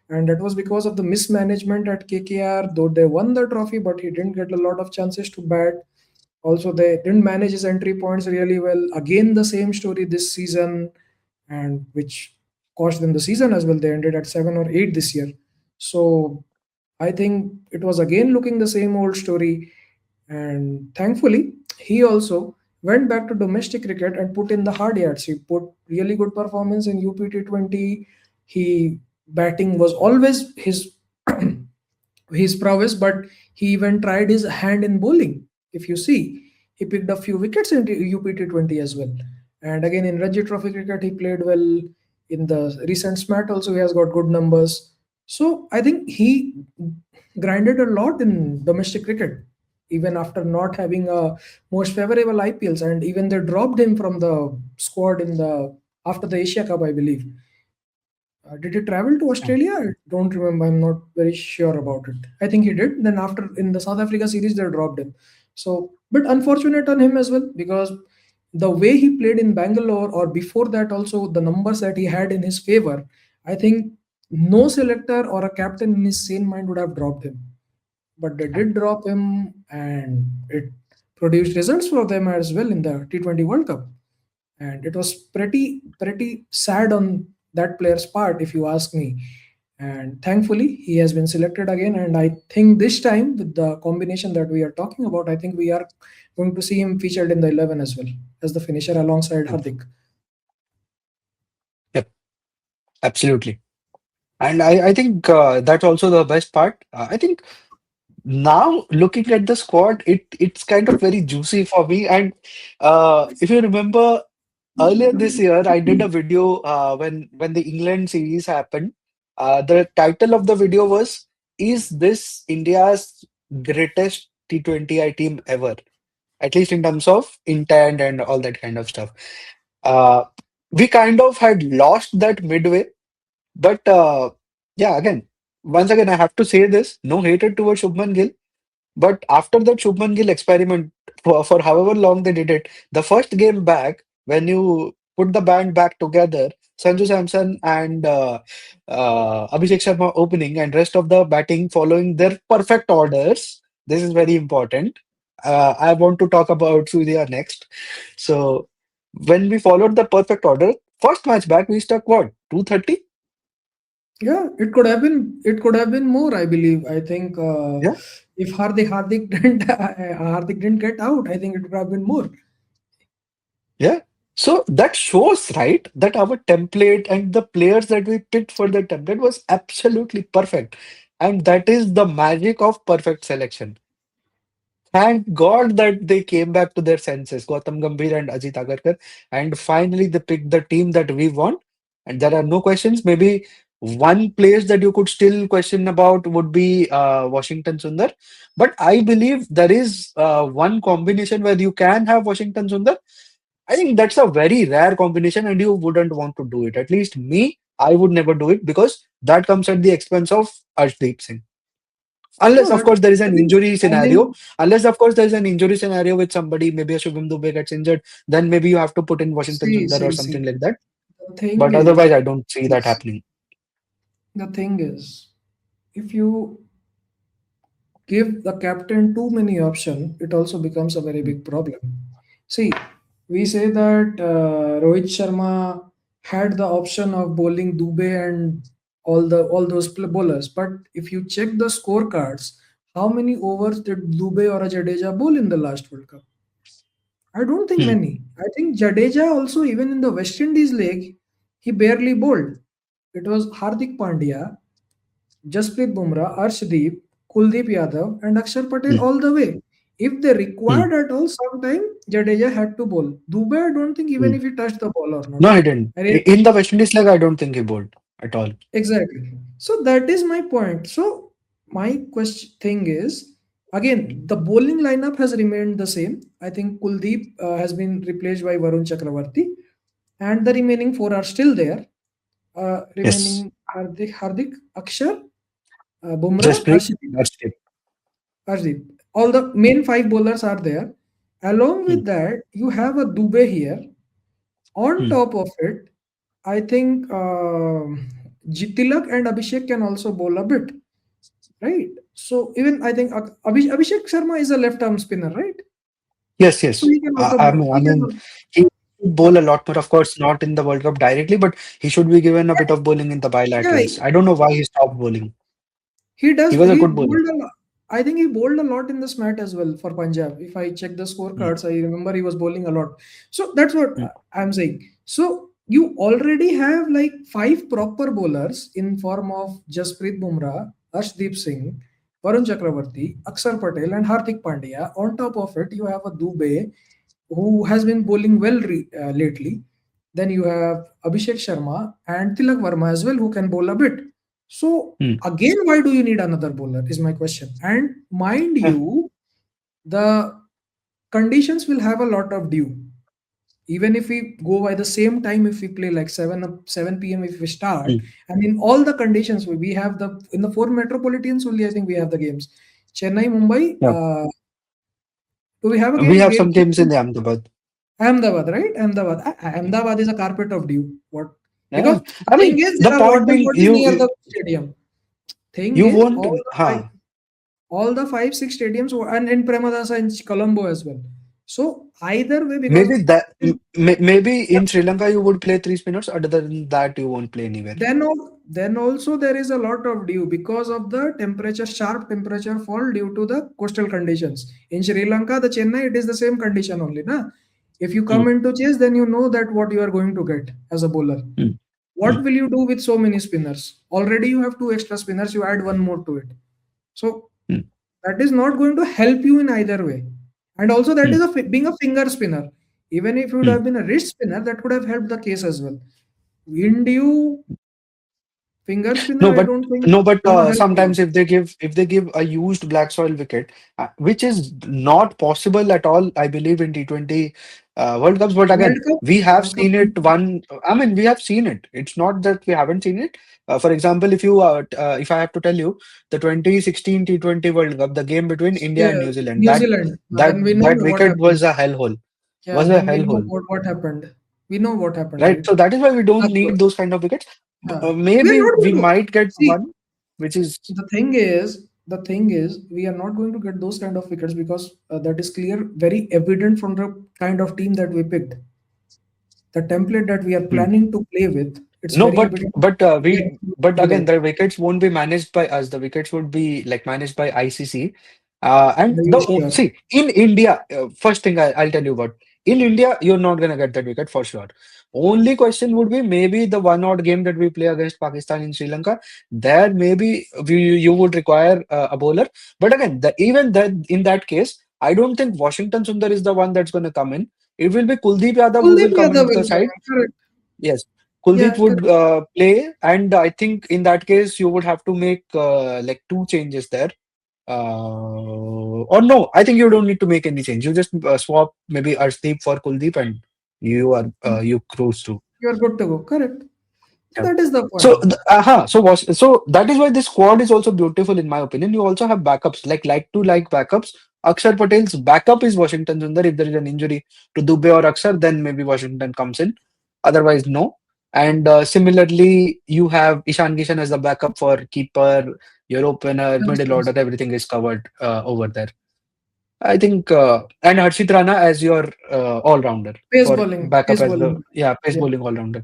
And that was because of the mismanagement at KKR. Though they won the trophy, but he didn't get a lot of chances to bat. Also, they didn't manage his entry points really well. Again, the same story this season, and which cost them the season as well. They ended at 7 or 8 this year. So I think it was again looking the same old story. And thankfully, he also went back to domestic cricket and put in the hard yards. He put really good performance in UPT20. He batting was always his prowess, but he even tried his hand in bowling. If you see, he picked a few wickets in UPT20 as well. And again, in Ranji Trophy cricket, he played well. In the recent SMAT, also, he has got good numbers. So I think he grinded a lot in domestic cricket, even after not having a most favorable IPLs. And even they dropped him from the squad in the after the Asia Cup, I believe. Did he travel to yeah. Australia? I don't remember. I'm not very sure about it. I think he did. Then after in the South Africa series, they dropped him. So, but unfortunate on him as well, because the way he played in Bangalore or before that, also the numbers that he had in his favor, I think no selector or a captain in his sane mind would have dropped him. But they Yeah. did drop him, and it produced results for them as well in the T20 World Cup. And it was pretty sad on that player's part, if you ask me. And thankfully, he has been selected again. And I think this time, with the combination that we are talking about, I think we are going to see him featured in the 11 as well as the finisher alongside Yep, Hardik. yep, absolutely. And I think that's also the best part. I think now looking at the squad, it's kind of very juicy for me. And if you remember earlier this year, I did a video when the England series happened. The title of the video was, "Is this India's greatest T20I team ever?" At least in terms of intent and all that kind of stuff. Uh, we kind of had lost that midway, but yeah, once again, I have to say this: no hatred towards Shubman Gill. But after that Shubman Gill experiment, for however long they did it, the first game back, when you put the band back together, Sanju Samson and Abhishek Sharma opening and rest of the batting following their perfect orders. This is very important. I want to talk about Surya next. So when we followed the perfect order, first match back we stuck what, 230? Yeah, it could have been more, I believe. I think if Hardik didn't Hardik didn't get out, I think it could have been more. Yeah. So that shows, right, that our template and the players that we picked for the template was absolutely perfect. And that is the magic of perfect selection. Thank God that they came back to their senses, Gautam Gambhir and Ajit Agarkar, and finally they picked the team that we want. And there are no questions. Maybe one place that you could still question about would be Washington Sundar. But I believe there is one combination where you can have Washington Sundar. I think that's a very rare combination, and you wouldn't want to do it. At least me, I would never do it because that comes at the expense of Arshdeep Singh. Unless, No, of course, there is I an think injury I scenario. think Unless, of course, there is an injury scenario with somebody, maybe a Shubham Dubey gets injured, then maybe you have to put in Washington Sundar or see something like that. the thing But is otherwise, I don't see that happening. the thing is if you give the captain too many options, it also becomes a very Mm, big problem. See, we say that Rohit Sharma had the option of bowling Dubey and all those bowlers, but if you check the scorecards, how many overs did Dubey or a Jadeja bowl in the last World Cup? I don't think mm, many. I think Jadeja also, even in the West Indies leg, he barely bowled. It was Hardik Pandya, Jasprit Bumrah, Arshdeep, Kuldeep Yadav, and Akshar Patel mm, all the way. If they mm, required at all, sometime Jadeja had to bowl. Dubey, I don't think even mm. if he touched the ball or not. No, he didn't. I really, In the West Indies leg, I don't think he bowled at all. exactly. So that is my point. So my question thing is again the bowling lineup has remained the same. I think Kuldeep has been replaced by Varun Chakravarthy, and the remaining four are still there. Yes. Remaining Hardik, Akshar, Bumrah, Jasprit, Arshdeep. Arshdeep. Arshdeep. All the main five bowlers are there. Along Mm, with that, you have a Dubey here. On mm. top of it, I think Tilak and Abhishek can also bowl a bit, right? So even I think Abhishek Sharma is a left arm spinner, right? Yes, So yes. he can also bowl. I He can mean, he should bowl a lot more. Of course, not in the World Cup directly, but he should be given a bit of bowling in the yeah, bilaterals. I don't know why he stopped bowling. he He does. was a He good bowler. bowled a lot. I think he bowled a lot in the SMAT as well for Punjab. If I check the Mm, scorecards, I remember he was bowling a lot. So that's what mm, I'm saying. So you already have like five proper bowlers in form of Jasprit Bumrah, Arshdeep Singh, Varun Chakravarthy, Akshar Patel, and Hardik Pandya. On top of it, you have a Dubey who has been bowling well lately. Then you have Abhishek Sharma and Tilak Varma as well, who can bowl a bit. So mm. again, why do you need another bowler? Is my question. And mind Yeah. you, the conditions will have a lot of dew. Even if we go by the same time, if we play like 7 p.m. if we start, Mm. and in all the conditions we have the in the four metropolitans only, I think we have the games. Chennai, Mumbai. Yeah. Do we have a We game? have some games in Ahmedabad. Ahmedabad, right? Ahmedabad. Ahmedabad is a carpet of dew. What? Yeah. Because I thing mean, is, the there are point water being, bodies near the stadium. Thing you is, won't, huh? all the five, six stadiums, and in Premadasa in Colombo as well. So either way, because Maybe maybe in Sri Lanka you would play three spinners. Other than that, you won't play anywhere. then also there is a lot of dew because of the temperature, sharp temperature fall due to the coastal conditions. In Sri Lanka, the Chennai, it is the same condition only, na? If you Mm, come into chase, then you know that what you are going to get as a bowler. mm, What mm, will you do with so many spinners? Already you have two extra spinners, you add one more to it. So mm. that is not going to help you in either way. And also, that Hmm. is being a finger spinner. Even if you would Hmm. have been a wrist spinner, that could have helped the case as well. Wind you finger spinner, No, I but don't think no, but gonna help a lot. sometimes if they give a used black soil wicket, which is not possible at all, I believe in T20 World Cups. But World again, Cup, we have World Cup. seen it. I mean, we have seen it. It's not that we haven't seen it. For example, if I have to tell you, the 2016 T20 World Cup, the game between India and Yeah, New Zealand, New that Zealand. that Then we know that what wicket happened. was a hellhole. Yeah, Was a then we know hellhole, what happened. We know what happened, right? right? So that is why we don't That's what. need those kind of wickets. Yeah. We are Maybe not we going to might get see. one, which is. The thing is, we are not going to get those kind of wickets because that is clear, very evident from the kind of team that we picked. The template that we are Hmm. planning to play with, it's No, very but evident but we are we but do again that. the wickets won't be managed by us. The wickets would be like managed by ICC. And Are you sure? see in India, first thing I'll tell you about in India, you're not gonna get that wicket for sure. Only question would be maybe the one odd game that we play against Pakistan in Sri Lanka. There maybe you would require a bowler. But again, even that in that case, I don't think Washington Sundar is the one that's gonna come in. It will be Kuldeep Yadav who Kuldeep will come Yadav into the will come side. in. Correct. Yes, Yeah, Kuldeep would correct. play, and I think in that case you would have to make like two changes there. Or no, I think you don't need to make any change. You just swap maybe Arshdeep for Kuldeep, and you cruise through. You're good to go. Correct. Yeah. That is the So, point. so that is why this squad is also beautiful in my opinion. You also have backups, like to like backups. Akshar Patel's backup is Washington Sundar. If there is an injury to Dubey or Akshar, then maybe Washington comes in. Otherwise, no. And similarly, you have Ishan Kishan as the backup for keeper, your opener, Yes, middle order. yes. Everything is covered over there. I think, and Harshit Rana as your all rounder Pace for bowling. backup Pace as the bowling. pace Yeah. bowling all rounder.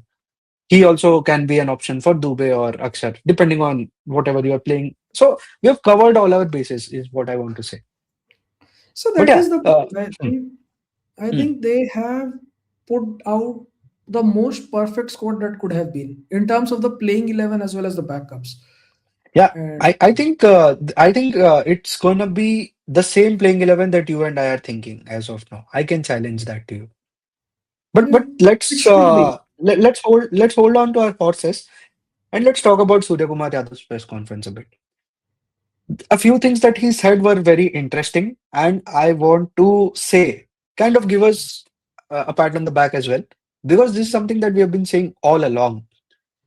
He also can be an option for Dubey or Akshar, depending on whatever you are playing. So we have covered all our bases, is what I want to say. So But that yeah, is the point. hmm, I hmm. think they have put out the most perfect squad that could have been in terms of the playing 11 as well as the backups. Yeah, And I think it's gonna be the same playing 11 that you and I are thinking as of now. I can challenge that to you. But yeah, but it should be. let's hold on to our horses and let's talk about Surya Kumar Yadav's press conference a bit. A few things that he said were very interesting, and I want to say, kind of give us a pat on the back as well, because this is something that we have been saying all along.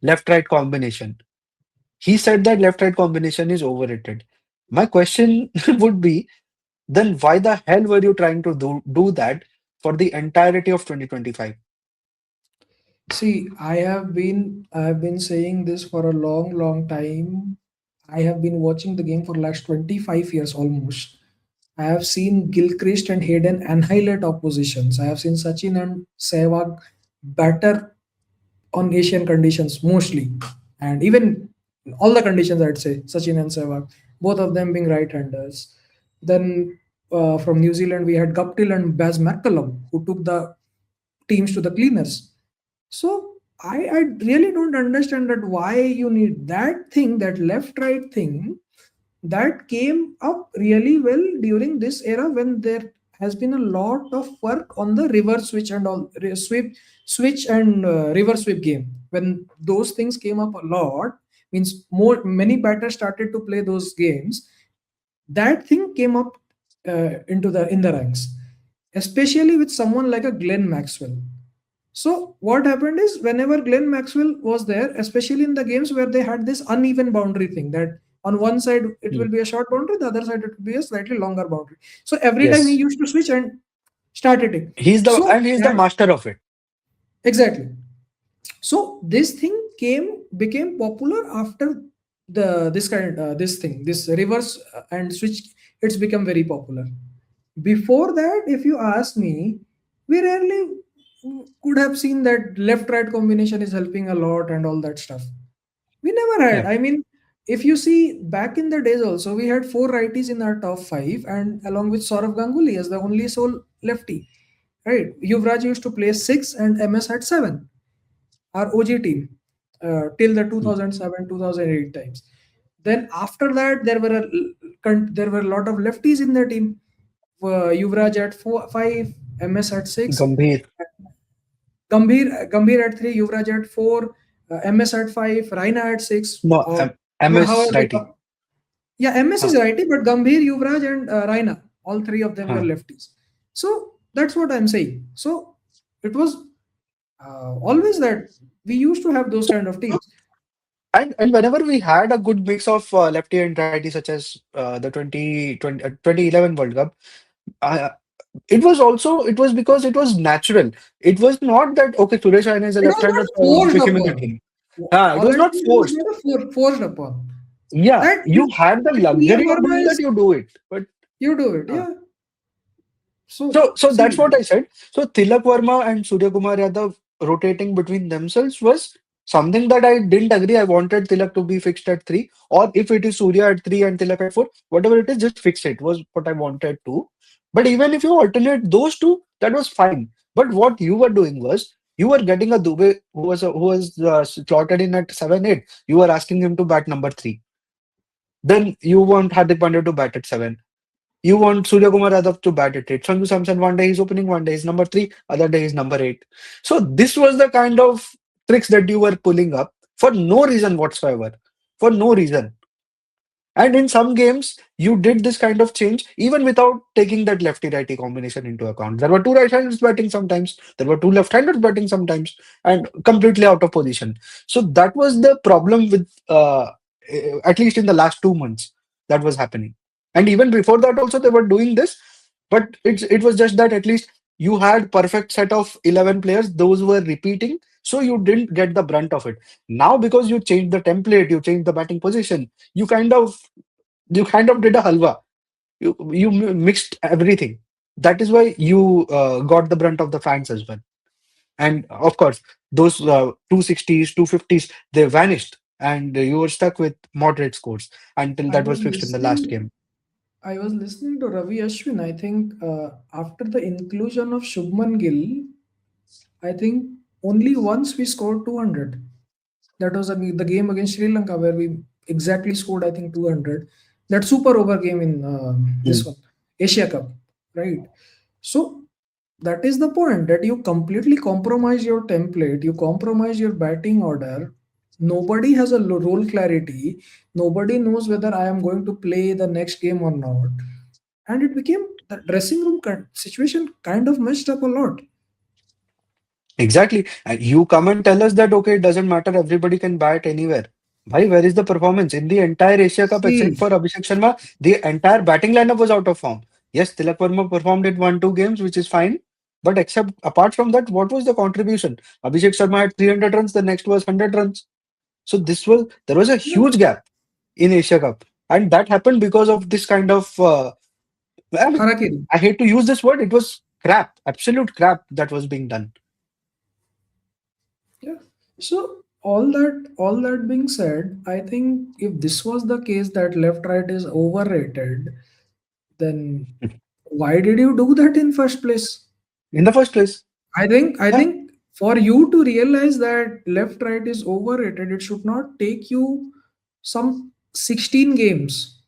Left-right combination. He said that left-right combination is overrated. My question would be, then why the hell were you trying to do that for the entirety of 2025? See, I have been saying this for a long, long time. I have been watching the game for last 25 years almost. I have seen Gilchrist and Hayden annihilate oppositions. I have seen Sachin and Sehwag batter on Asian conditions mostly, and even in all the conditions, I'd say Sachin and Sehwag, both of them being right-handers. Then from New Zealand, we had Guptill and Baz McCullum, who took the teams to the cleaners. So I really don't understand that why you need that thing, that left-right thing that came up really well during this era when there has been a lot of work on the reverse switch and all sweep switch and reverse sweep game. When those things came up a lot, means more many batters started to play those games. That thing came up into the in the ranks, especially with someone like a Glenn Maxwell. So what happened is whenever Glenn Maxwell was there, especially in the games where they had this uneven boundary thing, that on one side it Hmm. will be a short boundary, the other side it will be a slightly longer boundary. So every time he Yes, used to switch and start hitting. So he's the that master of it. exactly. So this thing became popular after the this thing, this reverse and switch. It's become very popular. Before that, if you ask me, we rarely could have seen that left right combination is helping a lot and all that stuff. We never had. Yeah. I mean, if you see back in the days also, we had four righties in our top five, and along with Saurav Ganguly as the only sole lefty. Right. Yuvraj used to play six and MS had seven, our OG team, till the Hmm. 2007 2008 times. Then after that, there were a there were a lot of lefties in their team. Yuvraj at 5, MS at 6, Gambhir. Gambhir at 3, Yuvraj at 4, MS at 5, Raina at 6, No, or MS however. righty. Yeah, MS is Huh. righty, but Gambhir, Yuvraj, and Raina, all three of them were Huh. lefties. So that's what I'm saying. So it was always that we used to have those kind of teams. And whenever we had a good mix of lefty and righty, such as the 2011 World Cup, uh, it was because it was natural. It was not that okay, Suresh Raina is a It was left-hander, not so I want to forced pick him in the upon. team. It All was I'm not saying, it was forced. not a forced upon. Yeah, That you had the if Tilak luxury of Varma doing that, is, you do it. But you do it. uh, Yeah. So so that's see, what I said. So Tilak Varma and Surya Kumar Yadav rotating between themselves was something that I didn't agree. I wanted Tilak to be fixed at three, or if it is Surya at three and Tilak at four, whatever it is, just fix it. Was what I wanted to. But even if you alternate those two, that was fine. But what you were doing was you were getting a Dubey who was slotted in at 7-8. You were asking him to bat number three. Then you want Hardik Pandya to bat at 7. You want Surya Kumar Yadav to bat at 8. Sanju Samson one day he's opening, one day he's number 3, other day he's number 8. So this was the kind of tricks that you were pulling up for no reason whatsoever. For no reason. And in some games, you did this kind of change even without taking that lefty-righty combination into account. There were two right-handers batting sometimes, there were two left-handers batting sometimes, and completely out of position. So that was the problem with, at least in the last 2 months, that was happening. And even before that, also they were doing this, but it was just that at least you had perfect set of 11 players; those were repeating, so you didn't get the brunt of it. Now, because you changed the template, you changed the batting position, you kind of did a halwa. You mixed everything. That is why you got the brunt of the fans as well. And of course, those 260s, 250s, they vanished, and you were stuck with moderate scores until I that was was fixed in the last listening. game. I was listening to Ravi Ashwin. I think after the inclusion of Shubman Gill, I think only once we scored 200. That was the game against Sri Lanka where we exactly scored, I think, 200. That super over game in this Mm. one, Asia Cup, right? So that is the point that you completely compromise your template, you compromise your batting order. Nobody has a role clarity. Nobody knows whether I am going to play the next game or not. And it became the dressing room situation kind of messed up a lot. Exactly. And you come and tell us that, okay, it doesn't matter, everybody can bat anywhere. Why? Where is the performance? In the entire Asia Cup, except See, for Abhishek Sharma, the entire batting lineup was out of form. Yes, Tilak Varma performed in 1, 2 games, which is fine. But except apart from that, what was the contribution? Abhishek Sharma had 300 runs, the next was 100 runs. So there was a yeah, huge gap in Asia Cup. And that happened because of this kind of, I mean, Harakiri. I hate to use this word, it was crap, absolute crap that was being done. Yeah. So all that being said, I think if this was the case that left right is overrated, then why did you do that in first place? In the first place. Yeah. I think for you to realize that left right is overrated, it should not take you some 16 games,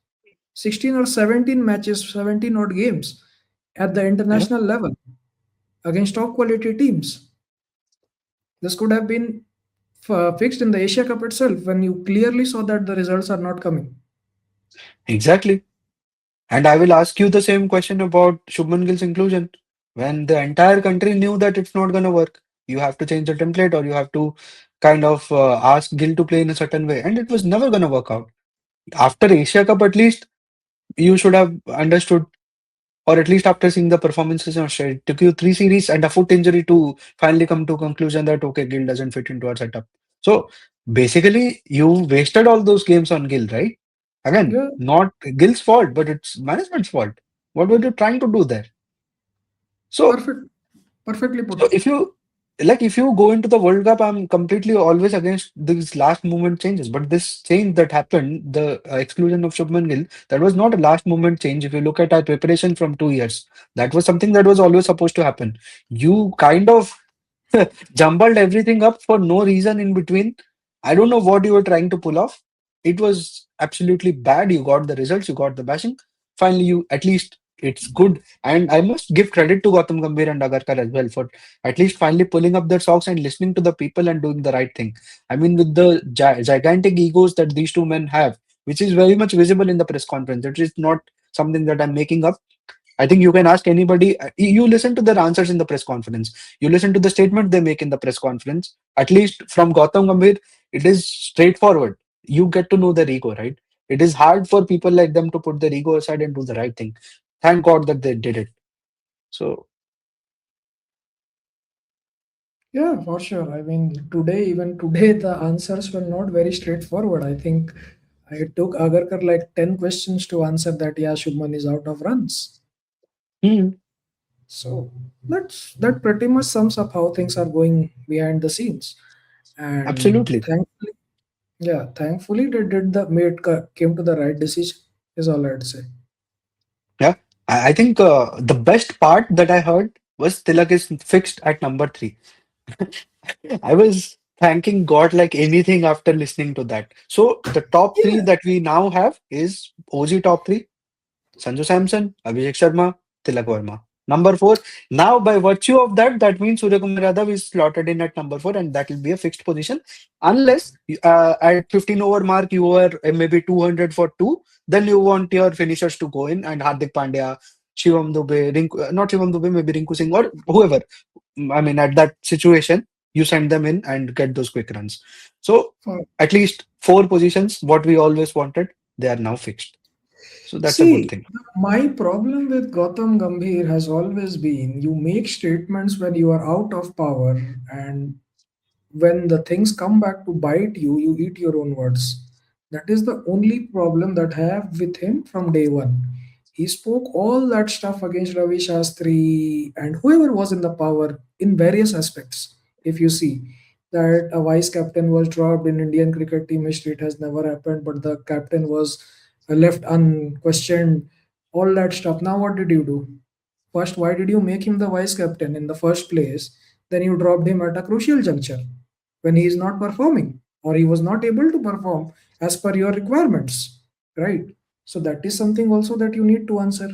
16 or 17 matches, 17 odd games at the Yeah. international level against top quality teams. This could have been fixed in the Asia Cup itself when you clearly saw that the results are not coming. Exactly. And I will ask you the same question about Shubman Gill's inclusion. When the entire country knew that it's not going to work, you have to change the template or you have to kind of ask Gill to play in a certain way. And it was never going to work out. After Asia Cup, at least, you should have understood, or at least after seeing the performances in Australia, it took you 3 series and a foot injury to finally come to a conclusion that, okay, Gill doesn't fit into our setup. So basically, you wasted all those games on Gill, right? Again, Yeah, not Gill's fault, but it's management's fault. What were you trying to do there? So, perfect, perfectly put. so if you go into the World Cup, I'm completely always against these last moment changes. But this change that happened, the exclusion of Shubman Gill, that was not a last moment change. If you look at our preparation from 2 years, that was something that was always supposed to happen. You kind of jumbled everything up for no reason in between. I don't know what you were trying to pull off. it was absolutely bad. You got the results, you got the bashing. Finally, you at least it's good. And I must give credit to Gautam Gambhir and Agarkar as well for at least finally pulling up their socks and listening to the people and doing the right thing. I mean, with the gigantic egos that these two men have, which is very much visible in the press conference. It is not something that I'm making up. I think you can ask anybody. You listen to their answers in the press conference. You listen to the statement they make in the press conference. At least from Gautam Gambhir, it is straightforward. You get to know their ego, right? It is hard for people like them to put their ego aside and do the right thing. Thank God that they did it. So, Yeah, for sure. I mean, today, even today, the answers were not very straightforward. I think it took Agarkar like 10 questions to answer that, yeah, Shubman is out of runs. hmm, So that pretty much sums up how things are going behind the scenes. And absolutely. thankfully they did the made came to the right decision is all I'd say. Yeah. I think the best part that I heard was Tilak is fixed at number three. I was thanking God like anything after listening to that. So the top three Yeah, that we now have is OG top three: Sanju Samson, Abhishek Sharma, Tilak Varma. Number four. Now, by virtue of that, that means Surya Kumar Yadav is slotted in at number four, and that will be a fixed position. Unless at 15 over mark you are maybe 200 for two, then you want your finishers to go in, and Hardik Pandya, Shivam Dubey, Rinku, not Shivam Dubey, maybe Rinku Singh or whoever. I mean, at that situation, you send them in and get those quick runs. So, for, at least four positions, what we always wanted, they are now fixed. So, that's a good see, thing. my problem with Gautam Gambhir has always been you make statements when you are out of power, and when the things come back to bite you, you eat your own words. That is the only problem that I have with him from day one. He spoke all that stuff against Ravi Shastri and whoever was in the power in various aspects. If you see that a vice captain was dropped in Indian cricket team history, it has never happened, but the captain was left unquestioned. All that stuff. Now, what did you do? First, why did you make him the vice captain in the first place? Then you dropped him at a crucial juncture when he is not performing or he was not able to perform as per your requirements, right? So that is something also that you need to answer.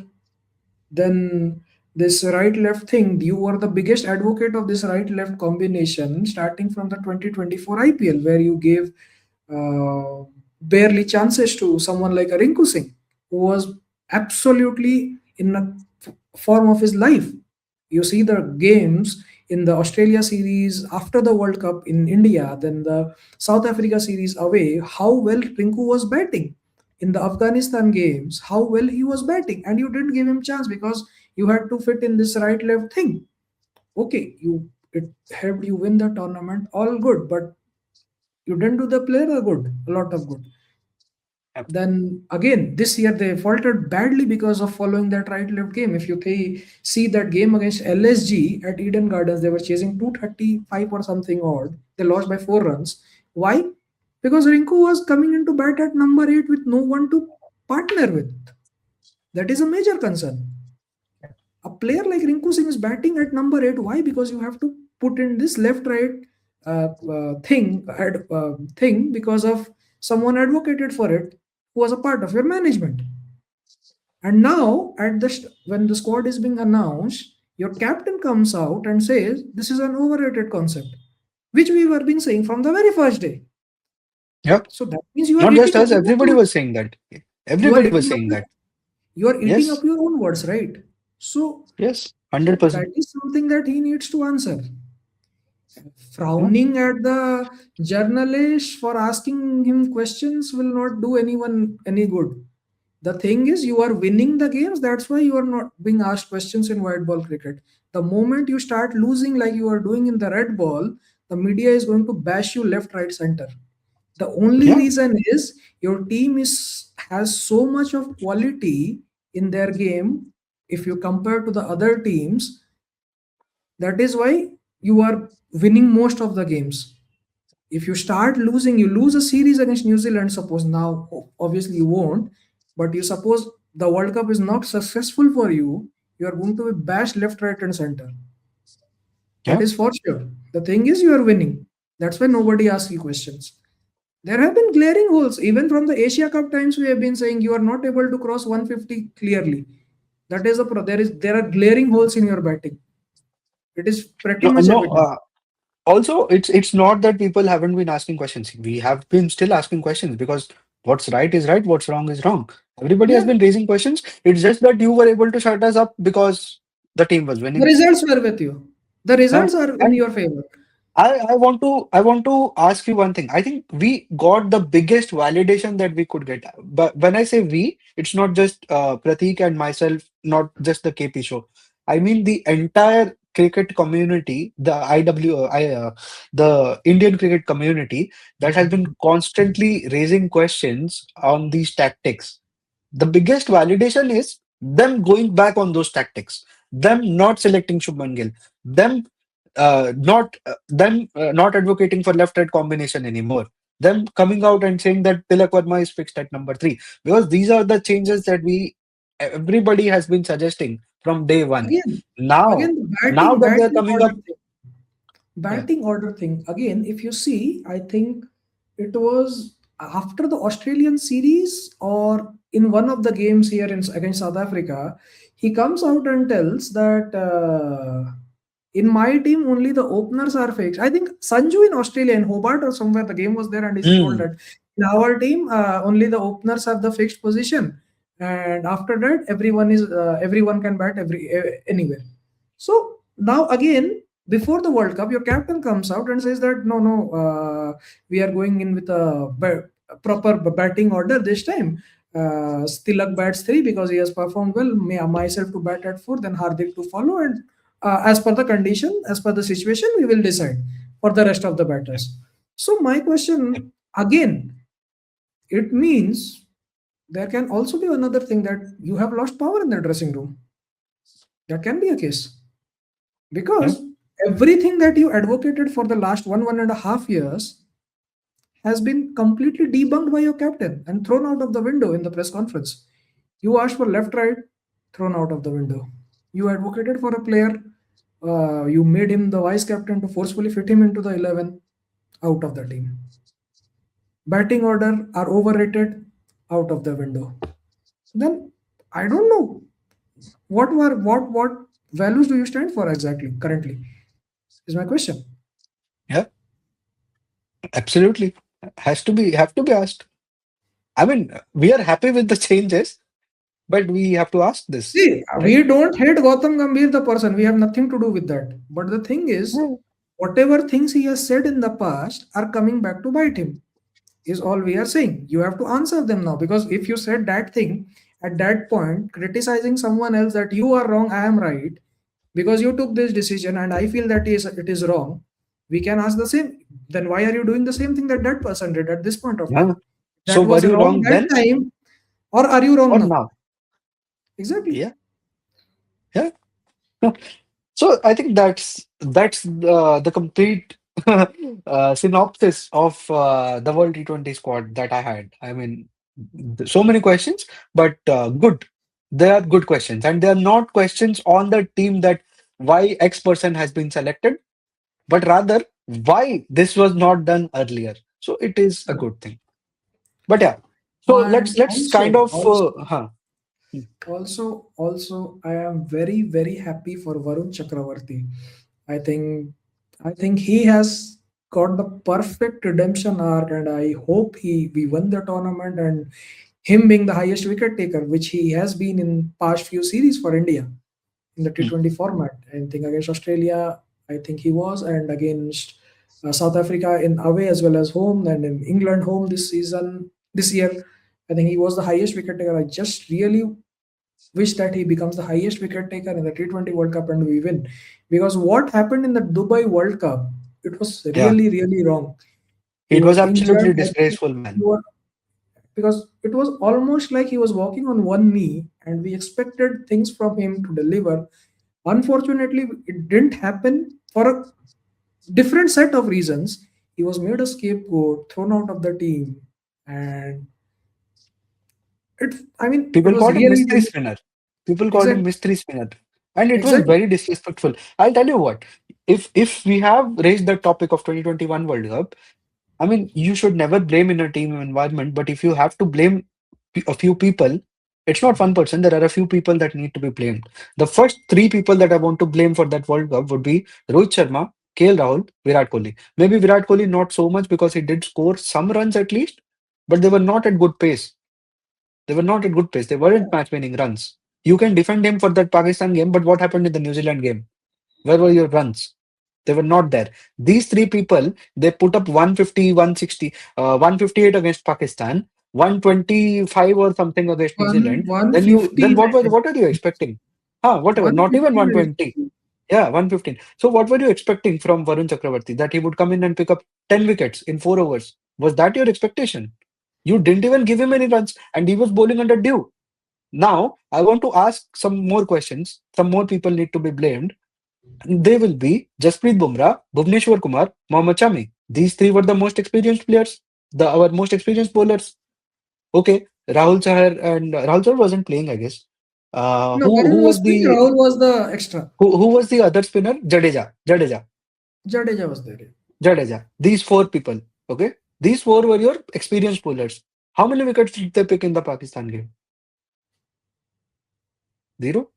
Then this right left thing, you were the biggest advocate of this right left combination starting from the 2024 IPL, where you gave uh, barely chances to someone like a Rinku Singh, who was absolutely in a form of his life. You see the games in the Australia series after the World Cup in India, then the South Africa series away, how well Rinku was batting. In the Afghanistan games, how well he was batting, and you didn't give him chance because you had to fit in this right left thing. Okay, you it helped you win the tournament, all good, but you didn't do the player a good, a lot of good. Yep. Then again, this year they faltered badly because of following that right left game. If you see that game against LSG at Eden Gardens, they were chasing 235 or something odd. They lost by 4 runs. Why? Because Rinku was coming into bat at number 8 with no one to partner with. That is a major concern. A player like Rinku Singh is batting at number 8. Why? Because you have to put in this left right thing because of someone advocated for it who was a part of your management. And now, when the squad is being announced, your captain comes out and says this is an overrated concept, which we were been saying from the very first day. Yep. So that means you are Not just eating up us, your own everybody words. was saying that. You are Everybody was eating up saying your that. you are eating up Yes, your own words, right? So yes, so that 100%. is something that he needs to answer. Yeah, Frowning at the journalist for asking him questions will not do anyone any good. The thing is, you are winning the games. That's why you are not being asked questions in white ball cricket. The moment you start losing, like you are doing in the red ball, the media is going to bash you left, right, center. The only yeah, reason is your team is has so much of quality in their game. If you compare to the other teams, that is why you are winning most of the games. If you start losing, you lose a series against New Zealand, suppose now, obviously you won't, but you suppose the World Cup is not successful for you, you are going to be bashed left, right, and center. That yeah. is for sure. The thing is, you are winning. That's why nobody asks you questions. There have been glaring holes. Even from the Asia Cup times, we have been saying you are not able to cross 150 clearly. That is there are glaring holes in your batting. It is pretty No, much no. evident. Also, it's not that people haven't been asking questions. We have been still asking questions because what's right is right, what's wrong is wrong. Everybody has Yeah, been raising questions. It's just that you were able to shut us up because the team was the winning. results were with you. The Huh? results are in And your favor. I want to ask you one thing. I think we got the biggest validation that we could get. But when I say we, it's not just Pratik and myself, not just the KP show. I mean the entire cricket community, the Indian cricket community that has been constantly raising questions on these tactics. The biggest validation is them going back on those tactics, them not selecting Shubman Gill, them not advocating for left-right combination anymore, them coming out and saying that Tilak Varma is fixed at number three, because these are the changes that we everybody has been suggesting from day one. Again, Now, again, the now that they're batting coming order up, thing. yeah. Batting order thing. Again, if you see, I think it was after the Australian series or in one of the games here against South Africa, he comes out and tells that in my team only the openers are fixed. I think Sanju in Australia in Hobart or somewhere the game was there, and he's told Hmm. that in our team only the openers have the fixed position, and after that everyone can bat anywhere. So now again, before the World Cup, your captain comes out and says that no, no, we are going in with a proper batting order this time. Tilak bats three because he has performed well. Myself to bat at four, then Hardik to follow, and as per the condition, as per the situation, we will decide for the rest of the batters. So my Yep. question again, it means there can also be another thing that you have lost power in the dressing room. That can be a case. Yeah. Because everything that you advocated for the last 1.5 years has been completely debunked by your captain and thrown out of the window in the press conference. You asked for left right, thrown out of the window. You advocated for a player, you made him the vice captain to forcefully fit him into the 11, out of the team. Batting order are overrated, out of the window. Then I don't know what values do you stand for exactly currently, is my question. Yeah, absolutely. Has to be have to be asked. I mean, we are happy with the changes, but we have to ask this, See, right? we don't hate Gautam Gambhir, the person. We have nothing to do with that. But the thing is, Yeah. whatever things he has said in the past are coming back to bite him, is all we are saying. You have to answer them now. Because if you said that thing at that point, criticizing someone else that you are wrong, I am right, because you took this decision and I feel that it is wrong, we can ask the same. Then why are you doing the same thing that that person did at this point of Yeah. time? So That were was you wrong wrong that then time, or are you wrong or now? now? Exactly. Yeah. Yeah. No. So I think that's the complete synopsis of the World T20 squad that I had. I mean, so many questions, but good. They are good questions, and they are not questions on the team that why X person has been selected, but rather why this was not done earlier. So it is a good thing. But yeah, so let's And let's kind also, of also, I am very, very happy for Varun Chakravarthy. I think, I think he has got the perfect redemption arc, and I hope we won the tournament and him being the highest wicket taker, which he has been in past few series for India in the hmm, T20 format. I think against Australia, I think he was, and against South Africa in away as well as home, and in England home this year. I think he was the highest wicket taker. I just really wish that he becomes the highest wicket taker in the T20 World Cup and we win. Because what happened in the Dubai World Cup, it was yeah, really, really wrong. He it was was injured. absolutely I think disgraceful, he man. was, because it was almost like he was walking on one knee and we expected things from him to deliver. Unfortunately, it didn't happen for a different set of reasons. He was made a scapegoat, thrown out of the team, and I mean, it People was called him really, mystery really spinner. People called him exactly, mystery spinner. And it was exactly. very disrespectful. I'll tell you what, if we have raised the topic of 2021 World Cup, I mean, you should never blame in a team environment, but if you have to blame a few people, it's not one person. There are a few people that need to be blamed. The first three people that I want to blame for that World Cup would be Rohit Sharma, KL Rahul, Virat Kohli. Maybe Virat Kohli not so much because he did score some runs at least, but they were not at good pace. They were not at good pace. They weren't match winning runs. You can defend him for that Pakistan game, but what happened in the New Zealand game? Where were your runs? They were not there. These three people, they put up 150, 160, 158 against Pakistan, 125 or something against New Zealand. Then 115, what I was think. what are you expecting? Whatever, not even 115, I 120. think. Yeah, 115. So what were you expecting from Varun Chakravarthy? That he would come in and pick up 10 wickets in 4 overs? Was that your expectation? You didn't even give him any runs, and he was bowling under due. Now, I want to ask some more questions. Some more people need to be blamed. They will be Jasprit Bumrah, Bhuvneshwar Kumar, Mohammad Shami. These three were the most experienced players, our most experienced bowlers. Okay, Rahul Chahar and Rahul Chahar wasn't playing, I guess. No, Who Varun was was playing. the Rahul was the extra. who was the other spinner? Jadeja was there. Jadeja. These four people. Okay, these four were your experienced bowlers. How many wickets did they pick in the Pakistan game? Zero.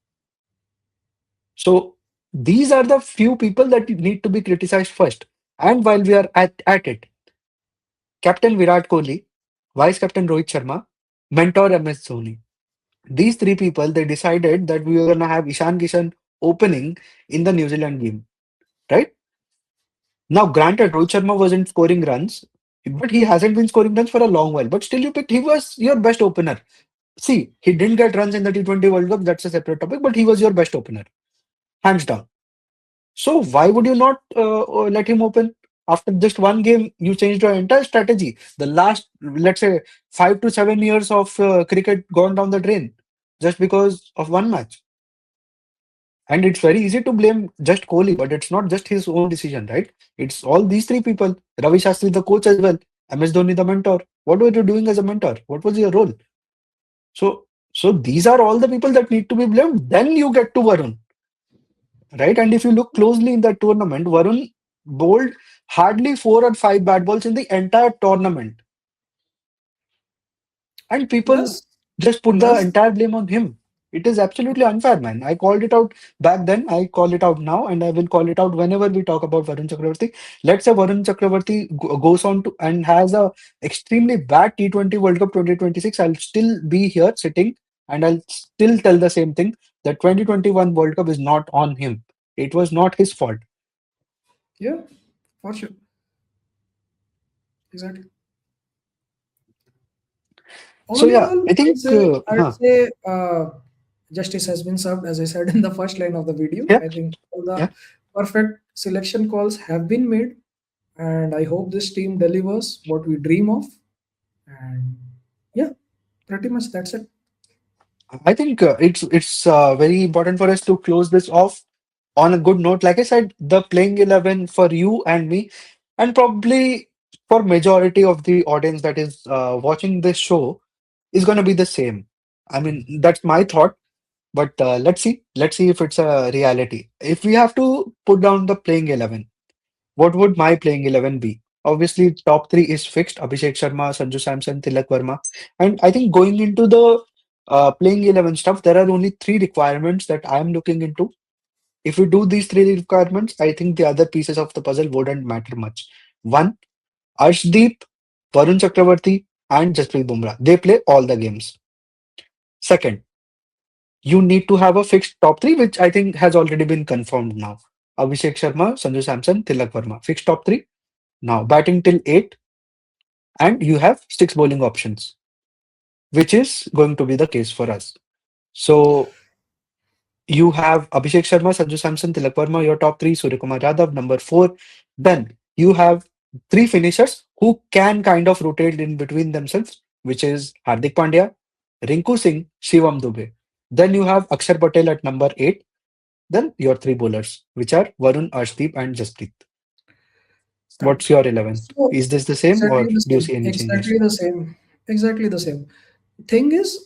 So these are the few people that need to be criticized first. And while we are at it, Captain Virat Kohli, Vice Captain Rohit Sharma, mentor MS Dhoni. These three people, they decided that we were gonna have Ishan Kishan opening in the New Zealand game, right? Now, granted, Rohit Sharma wasn't scoring runs, but he hasn't been scoring runs for a long while. But still, you picked. He was your best opener. See, he didn't get runs in the T20 World Cup. That's a separate topic. But he was your best opener, hands down. So why would you not let him open? After just one game, you changed your entire strategy. The last, let's say, 5 to 7 years of cricket gone down the drain just because of one match. And it's very easy to blame just Kohli, but it's not just his own decision, right? It's all these three people. Ravi Shastri, the coach as well. MS Dhoni, the mentor. What were you doing as a mentor? What was your role? So these are all the people that need to be blamed. Then you get to Varun. Right? And if you look closely in that tournament, Varun bowled hardly 4 or 5 bad balls in the entire tournament. And people Plus, just put the plus, entire blame on him. It is absolutely unfair, man. I called it out back then, I call it out now, and I will call it out whenever we talk about Varun Chakravarthy. Let's say Varun Chakravarthy goes on to and has a extremely bad T20 World Cup 2026. I'll still be here sitting and I'll still tell the same thing that 2021 World Cup is not on him. It was not his fault. yeah, for sure. Exactly. So All in yeah, all, I think I'd say justice has been served, as I said in the first line of the video. yeah, I think all the yeah. perfect selection calls have been made, and I hope this team delivers what we dream of. And yeah, pretty much that's it. I think it's very important for us to close this off on a good note. Like I said, the playing 11 for you and me, and probably for majority of the audience that is watching this show is going to be the same. I mean, that's my thought. But let's see. Let's see if it's a reality. If we have to put down the playing 11, what would my playing 11 be? Obviously, top three is fixed. Abhishek Sharma, Sanju Samson, Tilak Varma. And I think going into the playing 11 stuff, there are only three requirements that I'm looking into. If we do these three requirements, I think the other pieces of the puzzle wouldn't matter much. One, Arshdeep, Varun Chakravarthy, and Jasprit Bumrah. They play all the games. Second, you need to have a fixed top three, which I think has already been confirmed now. Abhishek Sharma, Sanju Samson, Tilak Varma. Fixed top three. Now, batting till 8, and you have 6 bowling options, which is going to be the case for us. So, you have Abhishek Sharma, Sanju Samson, Tilak Varma, your top three, Suryakumar Yadav, number four. Then you have three finishers who can kind of rotate in between themselves, which is Hardik Pandya, Rinku Singh, Shivam Dubey. Then you have Akshar Patel at number eight. Then your three bowlers, which are Varun, Arshdeep, and Jasprit. Start. What's your 11? So Is this the same or exactly the do you same. see any changes? Exactly the same. Exactly the same. Thing is,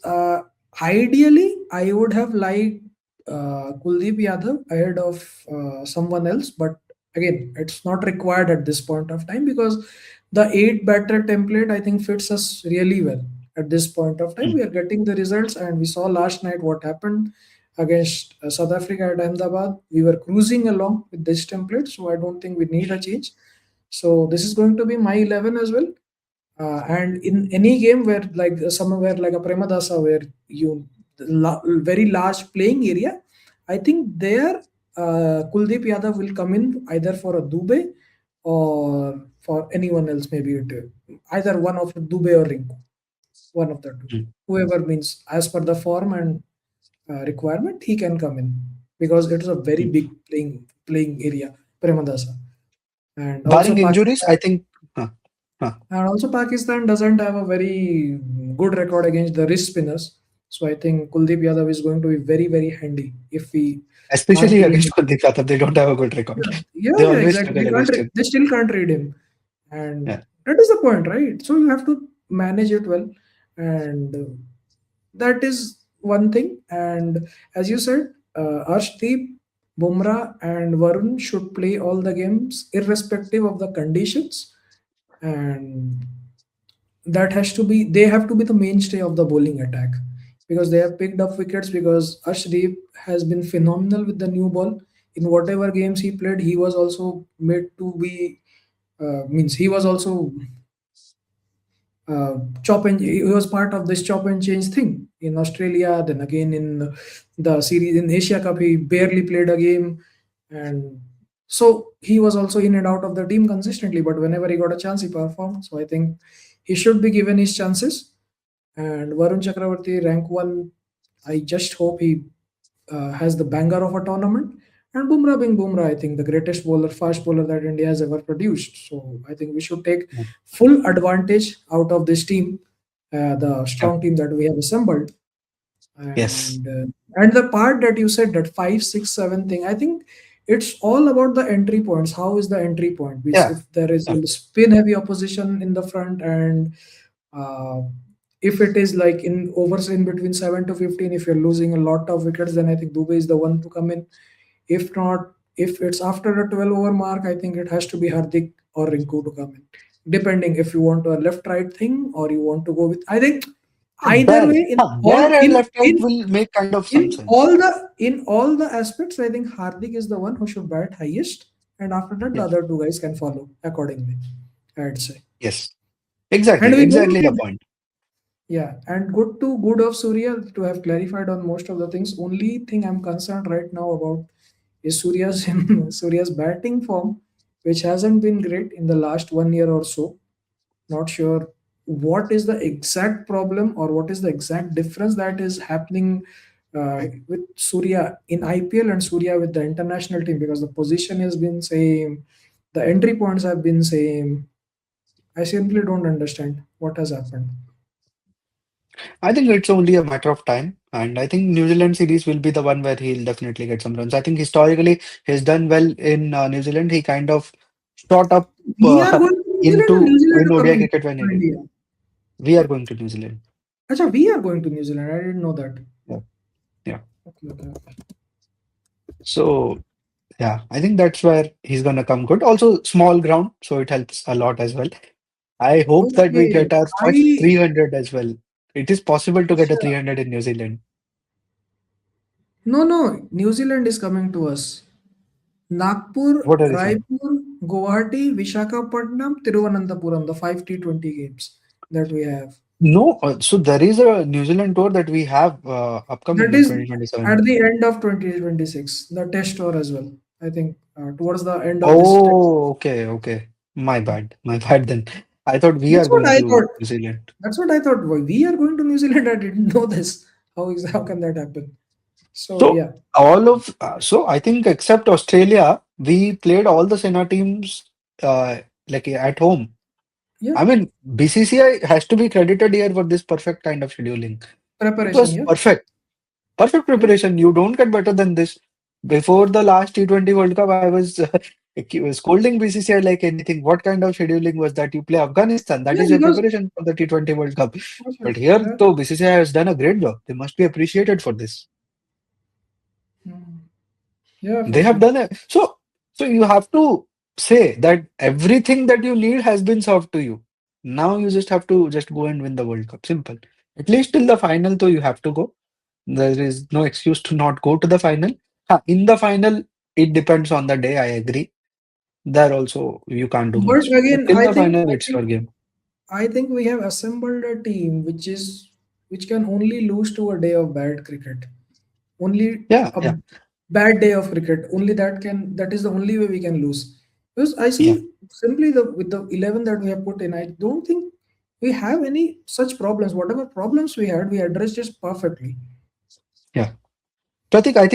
ideally, I would have liked Kuldeep Yadav ahead of someone else, but again, it's not required at this point of time because the eight batter template I think fits us really well at this point of time. Mm, We are getting the results, and we saw last night what happened against South Africa at Ahmedabad. We were cruising along with this template, so I don't think we need a change. So this is going to be my 11 as well. And in any game where like somewhere like a Premadasa where you very large playing area, I think there Kuldeep Yadav will come in either for a Dubey or for anyone else. Maybe either one of Dubey or Rinku, one of the two. mm, Whoever means as per the form and requirement, he can come in because it is a very mm. big playing area, Premadasa, and also Barring injuries, Pakistan. I think. Huh, huh. And also Pakistan doesn't have a very good record against the wrist spinners. So I think Kuldeep Yadav is going to be very, very handy if we are Especially playing. against Kuldeep Yadav, they don't have a good record. Yeah, yeah, They yeah, always exactly. struggle against him. They still can't read him. And Yeah. that is the point, right? So you have to manage it well. And that is one thing. And as you said, Arshdeep, Bumrah, and Varun should play all the games irrespective of the conditions. And that has to be they have to be the mainstay of the bowling attack because they have picked up wickets because Ashdeep has been phenomenal with the new ball. In whatever games he played, he was also made to be means he was also chop and he was part of this chop and change thing in Australia. Then again in the series in Asia Cup, he barely played a game, and so he was also in and out of the team consistently. But whenever he got a chance, he performed. So I think he should be given his chances. And Varun Chakravarthy, rank one, I just hope he has the banger of a tournament. And Bumrah being Bumrah, I think the greatest bowler, fast bowler that India has ever produced. So I think we should take Mm. full advantage out of this team, the Yeah. strong team that we have assembled. Yes. And the part that you said that five, six, seven thing, I think it's all about the entry points. How is the entry point? Because Yeah. if there is Yeah. a spin heavy opposition in the front and uh, if it is like in overs in between 7 to 15, if you're losing a lot of wickets, then I think Dubey is the one to come in. If not, if it's after a 12 over mark, I think it has to be Hardik or Rinku to come in. Depending if you want a left right thing or you want to go with, I think either There, way, there and left right will make kind of some sense. in all the aspects, I think Hardik is the one who should bat highest, and after that, the Yeah. other two guys can follow accordingly. I'd say, Yes. and Exactly. we know Exactly the point. yeah, and good of Surya to have clarified on most of the things. Only thing I'm concerned right now about is Surya's Surya's batting form, which hasn't been great in the last 1 year or so. Not sure what is the exact problem or what is the exact difference that is happening with Surya in IPL and Surya with the international team because the position has been same, the entry points have been same. I simply don't understand what has happened. I think it's only a matter of time, and I think New Zealand series will be the one where he'll definitely get some runs. I think historically he's done well in New Zealand. He kind of shot up We are going to New Zealand or New into Zealand in are ODI coming cricket when to needed. India? We are going to New Zealand. Acha, we are going to New Zealand. I didn't know that. Yeah. Yeah. Okay, okay, okay. So yeah, I think that's where he's gonna come good. Also, small ground, so it helps a lot as well. I hope that we Okay. get our first I 300 as well. It is possible to get a 300 in New Zealand. no. New Zealand is coming to us. Nagpur, What are you saying? Raipur, Guwahati, Vishakhapatnam, Tiruvananthapuram, the five T20 games that we have. No, so there is a New Zealand tour that we have upcoming That in is 2027. at the end of 2026, the test tour as well. I think towards the end of this test. Oh, okay, okay. My bad. My bad then. I thought we are That's what going I to thought. New Zealand. That's what I thought. Why we are going to New Zealand? I didn't know this. How can that happen? So So yeah, so I think except Australia, we played all the Sena teams like at home. yeah, I mean, BCCI has to be credited here for this perfect kind of scheduling. It preparation. was Yeah, perfect. Perfect yeah, preparation. You don't get better than this. Before the last T20 World Cup, I was scolding BCCI like anything. What kind of scheduling was that? You play Afghanistan. That yeah. is your Because preparation for the T20 World Cup. sure, But here, yeah. though, BCCI has done a great job. They must be appreciated for this. Mm. Yeah, They for have sure. done it. So you have to. say that everything that you need has been served to you. Now you just have to just go and win the World Cup. Simple. At least till the final, though, you have to go. There is no excuse to not go to the final. In the final, it depends on the day. I agree. There also you can't do But much. But again, till I the think final, I it's think your game. I think we have assembled a team which can only lose to a day of bad cricket. Only Yeah, a yeah, bad day of cricket. Only that is the only way we can lose. Because I yeah, see simply the with the 11 that we have put in, I don't think we have any such problems. Whatever problems we had, we addressed just perfectly. yeah. Pratik, I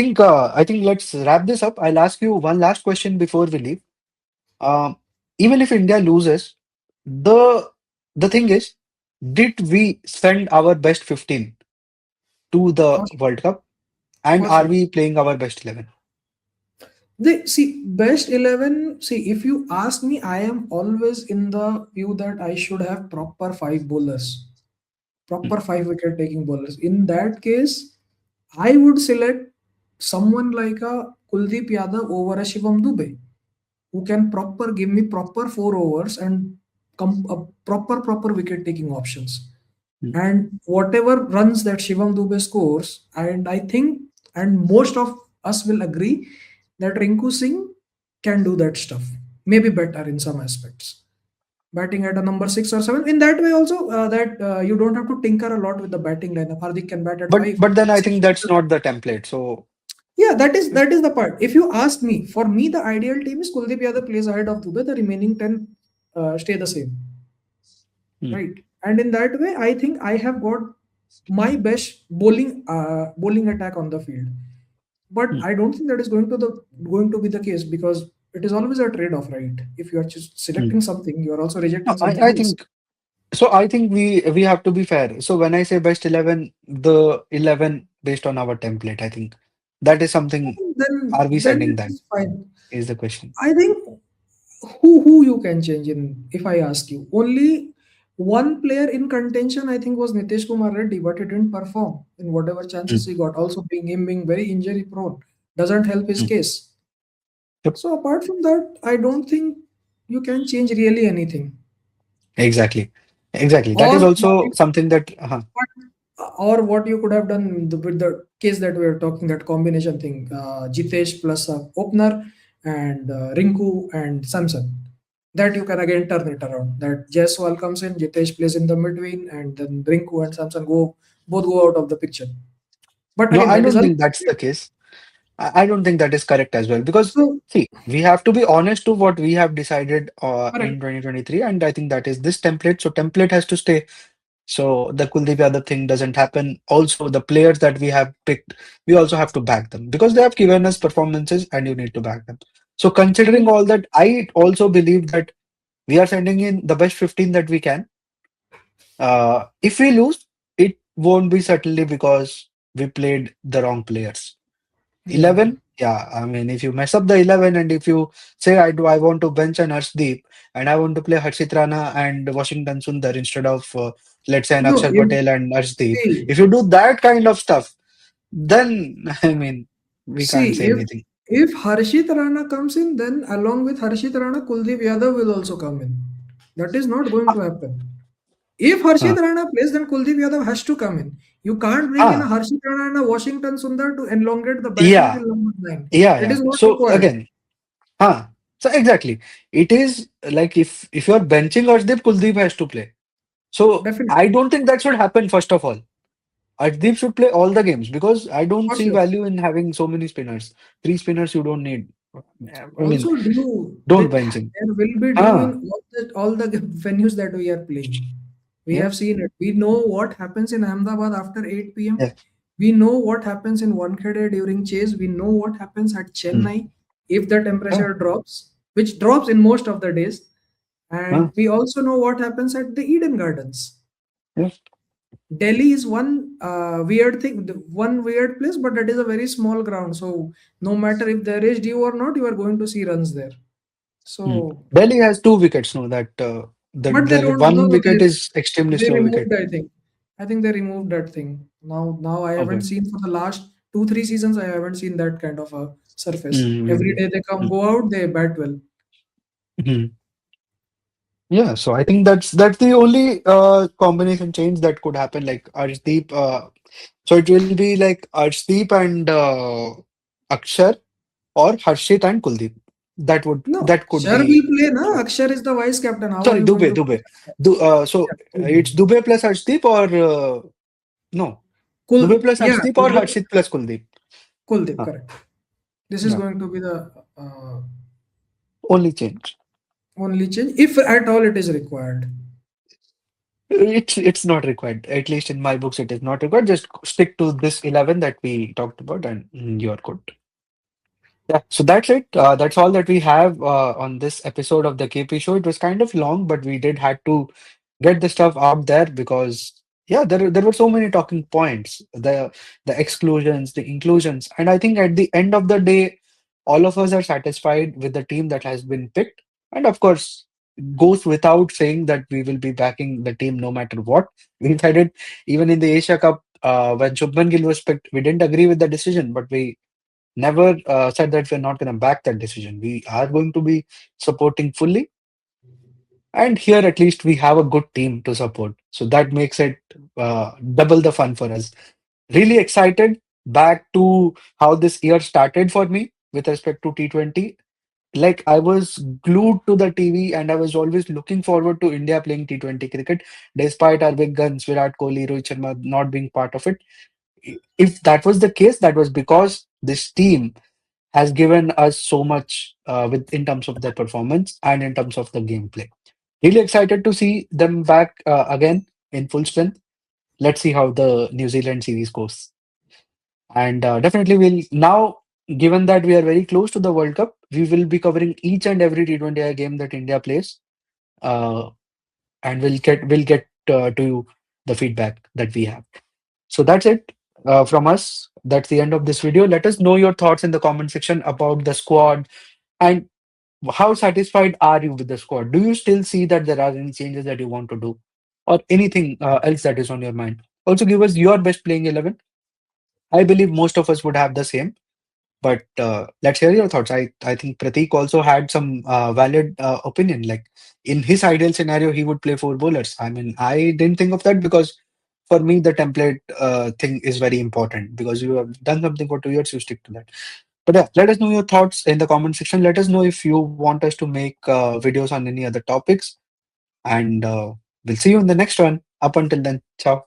think let's wrap this up. I'll ask you one last question before we leave. Um, Even if India loses, the the thing is, did we send our best 15 to the For, World Cup, and for are sure. we playing our best 11? They see best 11. See, if you ask me, I am always in the view that I should have proper five bowlers, Mm, proper five wicket taking bowlers. In that case, I would select someone like a Kuldeep Yadav over a Shivam Dube, who can proper give me proper 4 overs and proper wicket taking options. mm, And whatever runs that Shivam Dube scores, and I think, and most of us will agree that Rinku Singh can do that stuff, maybe better in some aspects. Batting at a number 6 or 7. In that way, also that you don't have to tinker a lot with the batting lineup. Hardik can bat at five. But then I Six. think that's not the template. So Yeah, that is the part. If you ask me, for me, the ideal team is Kuldeep Yadav plays ahead of Dube. The remaining 10 stay the same, mm, right? And in that way, I think I have got my best bowling attack on the field. But mm, I don't think that is going to be the case, because it is always a trade-off, right? If you are just mm. selecting something, you are also No, rejecting I something else. think so. I think we have to be fair. So when I say best 11, the 11 based on our template, I think that is something. Are we Then sending it that? is fine. Is the question. I think who you can change in, if I ask you. Only one player in contention, I think, was Nitish Kumar Reddy, but he didn't perform in whatever chances Mm, he got. Also being very injury prone doesn't help his mm. case. Yep. So apart from that, I don't think you can change really anything. Exactly. Exactly. That Or is what also you something that. or what you could have done with the case that we are talking, that combination thing, Jitesh plus a opener and Rinku and Samson. That you can again turn it around. That Jaiswal comes in, Jitesh plays in the between, and then Rinku and Samson both go out of the picture. But No, again, I that is don't think that's the unfortunate. case. I don't think that is correct as well because So see, we have to be honest to what we have decided correct. in 2023, and I think that is this template. So template has to stay. So the Kuldeep Yadav thing doesn't happen. Also, the players that we have picked, we also have to back them because they have given us performances, and you need to back them. So considering all that, I also believe that we are sending in the best 15 that we can. If we lose, it won't be certainly because we played the wrong players. Yeah. 11, yeah, I mean, if you mess up the 11 and if you say, I want to bench an Arshdeep and I want to play Harshit Rana and Washington Sundar instead of, let's say, an No, Akshar if Patel and Arshdeep, see if you do that kind of stuff, then, I mean, we can't say see anything. if Harshit Rana comes in, then along with Harshit Rana, Kuldeep Yadav will also come in. That is not going Ah, to happen. If Harshit ah, Rana plays, then Kuldeep Yadav has to come in. You can't bring in a ah, Harshit Rana and a Washington Sundar to elongate the batting yeah, till number 9. yeah, It yeah. is not So required. again, so exactly, it is like if you're benching Arshdeep, Kuldeep has to play. So I Definitely. don't think that should happen, first of all. Arshdeep should play all the games because I don't For see sure. value in having so many spinners. Three spinners you don't need. I mean, Also, due don't with bench him. there will be due in Ah, all the venues that we are playing. We yeah, have seen it. We know what happens in Ahmedabad after 8 p.m. yeah, We know what happens in Wankhede during chase. We know what happens at mm, Chennai if the yeah, temperature drops, which drops in most of the days. ah, And we also know what happens at the Eden Gardens. yeah, Delhi is one weird thing, one weird place, but that is a very small ground. So no matter if there is dew or not, you are going to see runs there. mm. So, Delhi has two wickets now. That but they the don't. No, one no, wicket is extremely they slow wicket. removed. I think they removed that thing. Now I haven't Okay. seen for the last 2 3 seasons. I haven't seen that kind of a surface. Every Mm, day they come mm, go out, they bat well. Mhm. Yeah, so I think that's the only combination change that could happen. Like Arshdeep, so it will be like Arshdeep and Akshar or Harshit and Kuldeep. No, That could Akshar will be. play, na? Akshar is the vice captain. How are Sorry, you going Dubey, to Dubey. So play? it's Dubey plus Arshdeep or no, Dubey plus Yeah, Arshdeep or Kuldeep, Harshit plus Kuldeep. Kuldeep, Huh, correct. This is yeah, going to be the only change. only change, if at all it is required. It's not required. At least in my books, it is not required. Just stick to this 11 that we talked about, and you're good. Yeah, so that's it. That's all that we have on this episode of the KP show. It was kind of long, but we did had to get the stuff out there because yeah, there were so many talking points, the exclusions, the inclusions, and I think at the end of the day, all of us are satisfied with the team that has been picked, and of course, goes without saying that we will be backing the team no matter what. We said it even in the Asia Cup when Shubman Gill was picked. We didn't agree with the decision, but we never said that we're not going to back that decision. We are going to be supporting fully. And here, at least, we have a good team to support. So that makes it double the fun for us. Really excited back to how this year started for me with respect to T20. Like I was glued to the TV and I was always looking forward to India playing T20 cricket, despite our big guns, Virat Kohli, Rohit Sharma not being part of it. If that was the case, that was because this team has given us so much with in terms of their performance and in terms of the gameplay. Really excited to see them back again in full strength. Let's see how the New Zealand series goes. And definitely, we'll now, given that we are very close to the World Cup, we will be covering each and every T20I game that India plays, uh, and we'll get to the feedback that we have. So that's it from us. That's the end of this video. Let us know your thoughts in the comment section about the squad and how satisfied are you with the squad? Do you still see that there are any changes that you want to do or anything else that is on your mind? Also, give us your best playing 11. I believe most of us would have the same, but let's hear your thoughts. I think Prateek also had some valid opinion. Like in his ideal scenario, he would play four bowlers. I mean, I didn't think of that because for me, the template thing is very important because you have done something for 2 years, you stick to that. But yeah, let us know your thoughts in the comment section. Let us know if you want us to make videos on any other topics. And we'll see you in the next one. Up until then, ciao.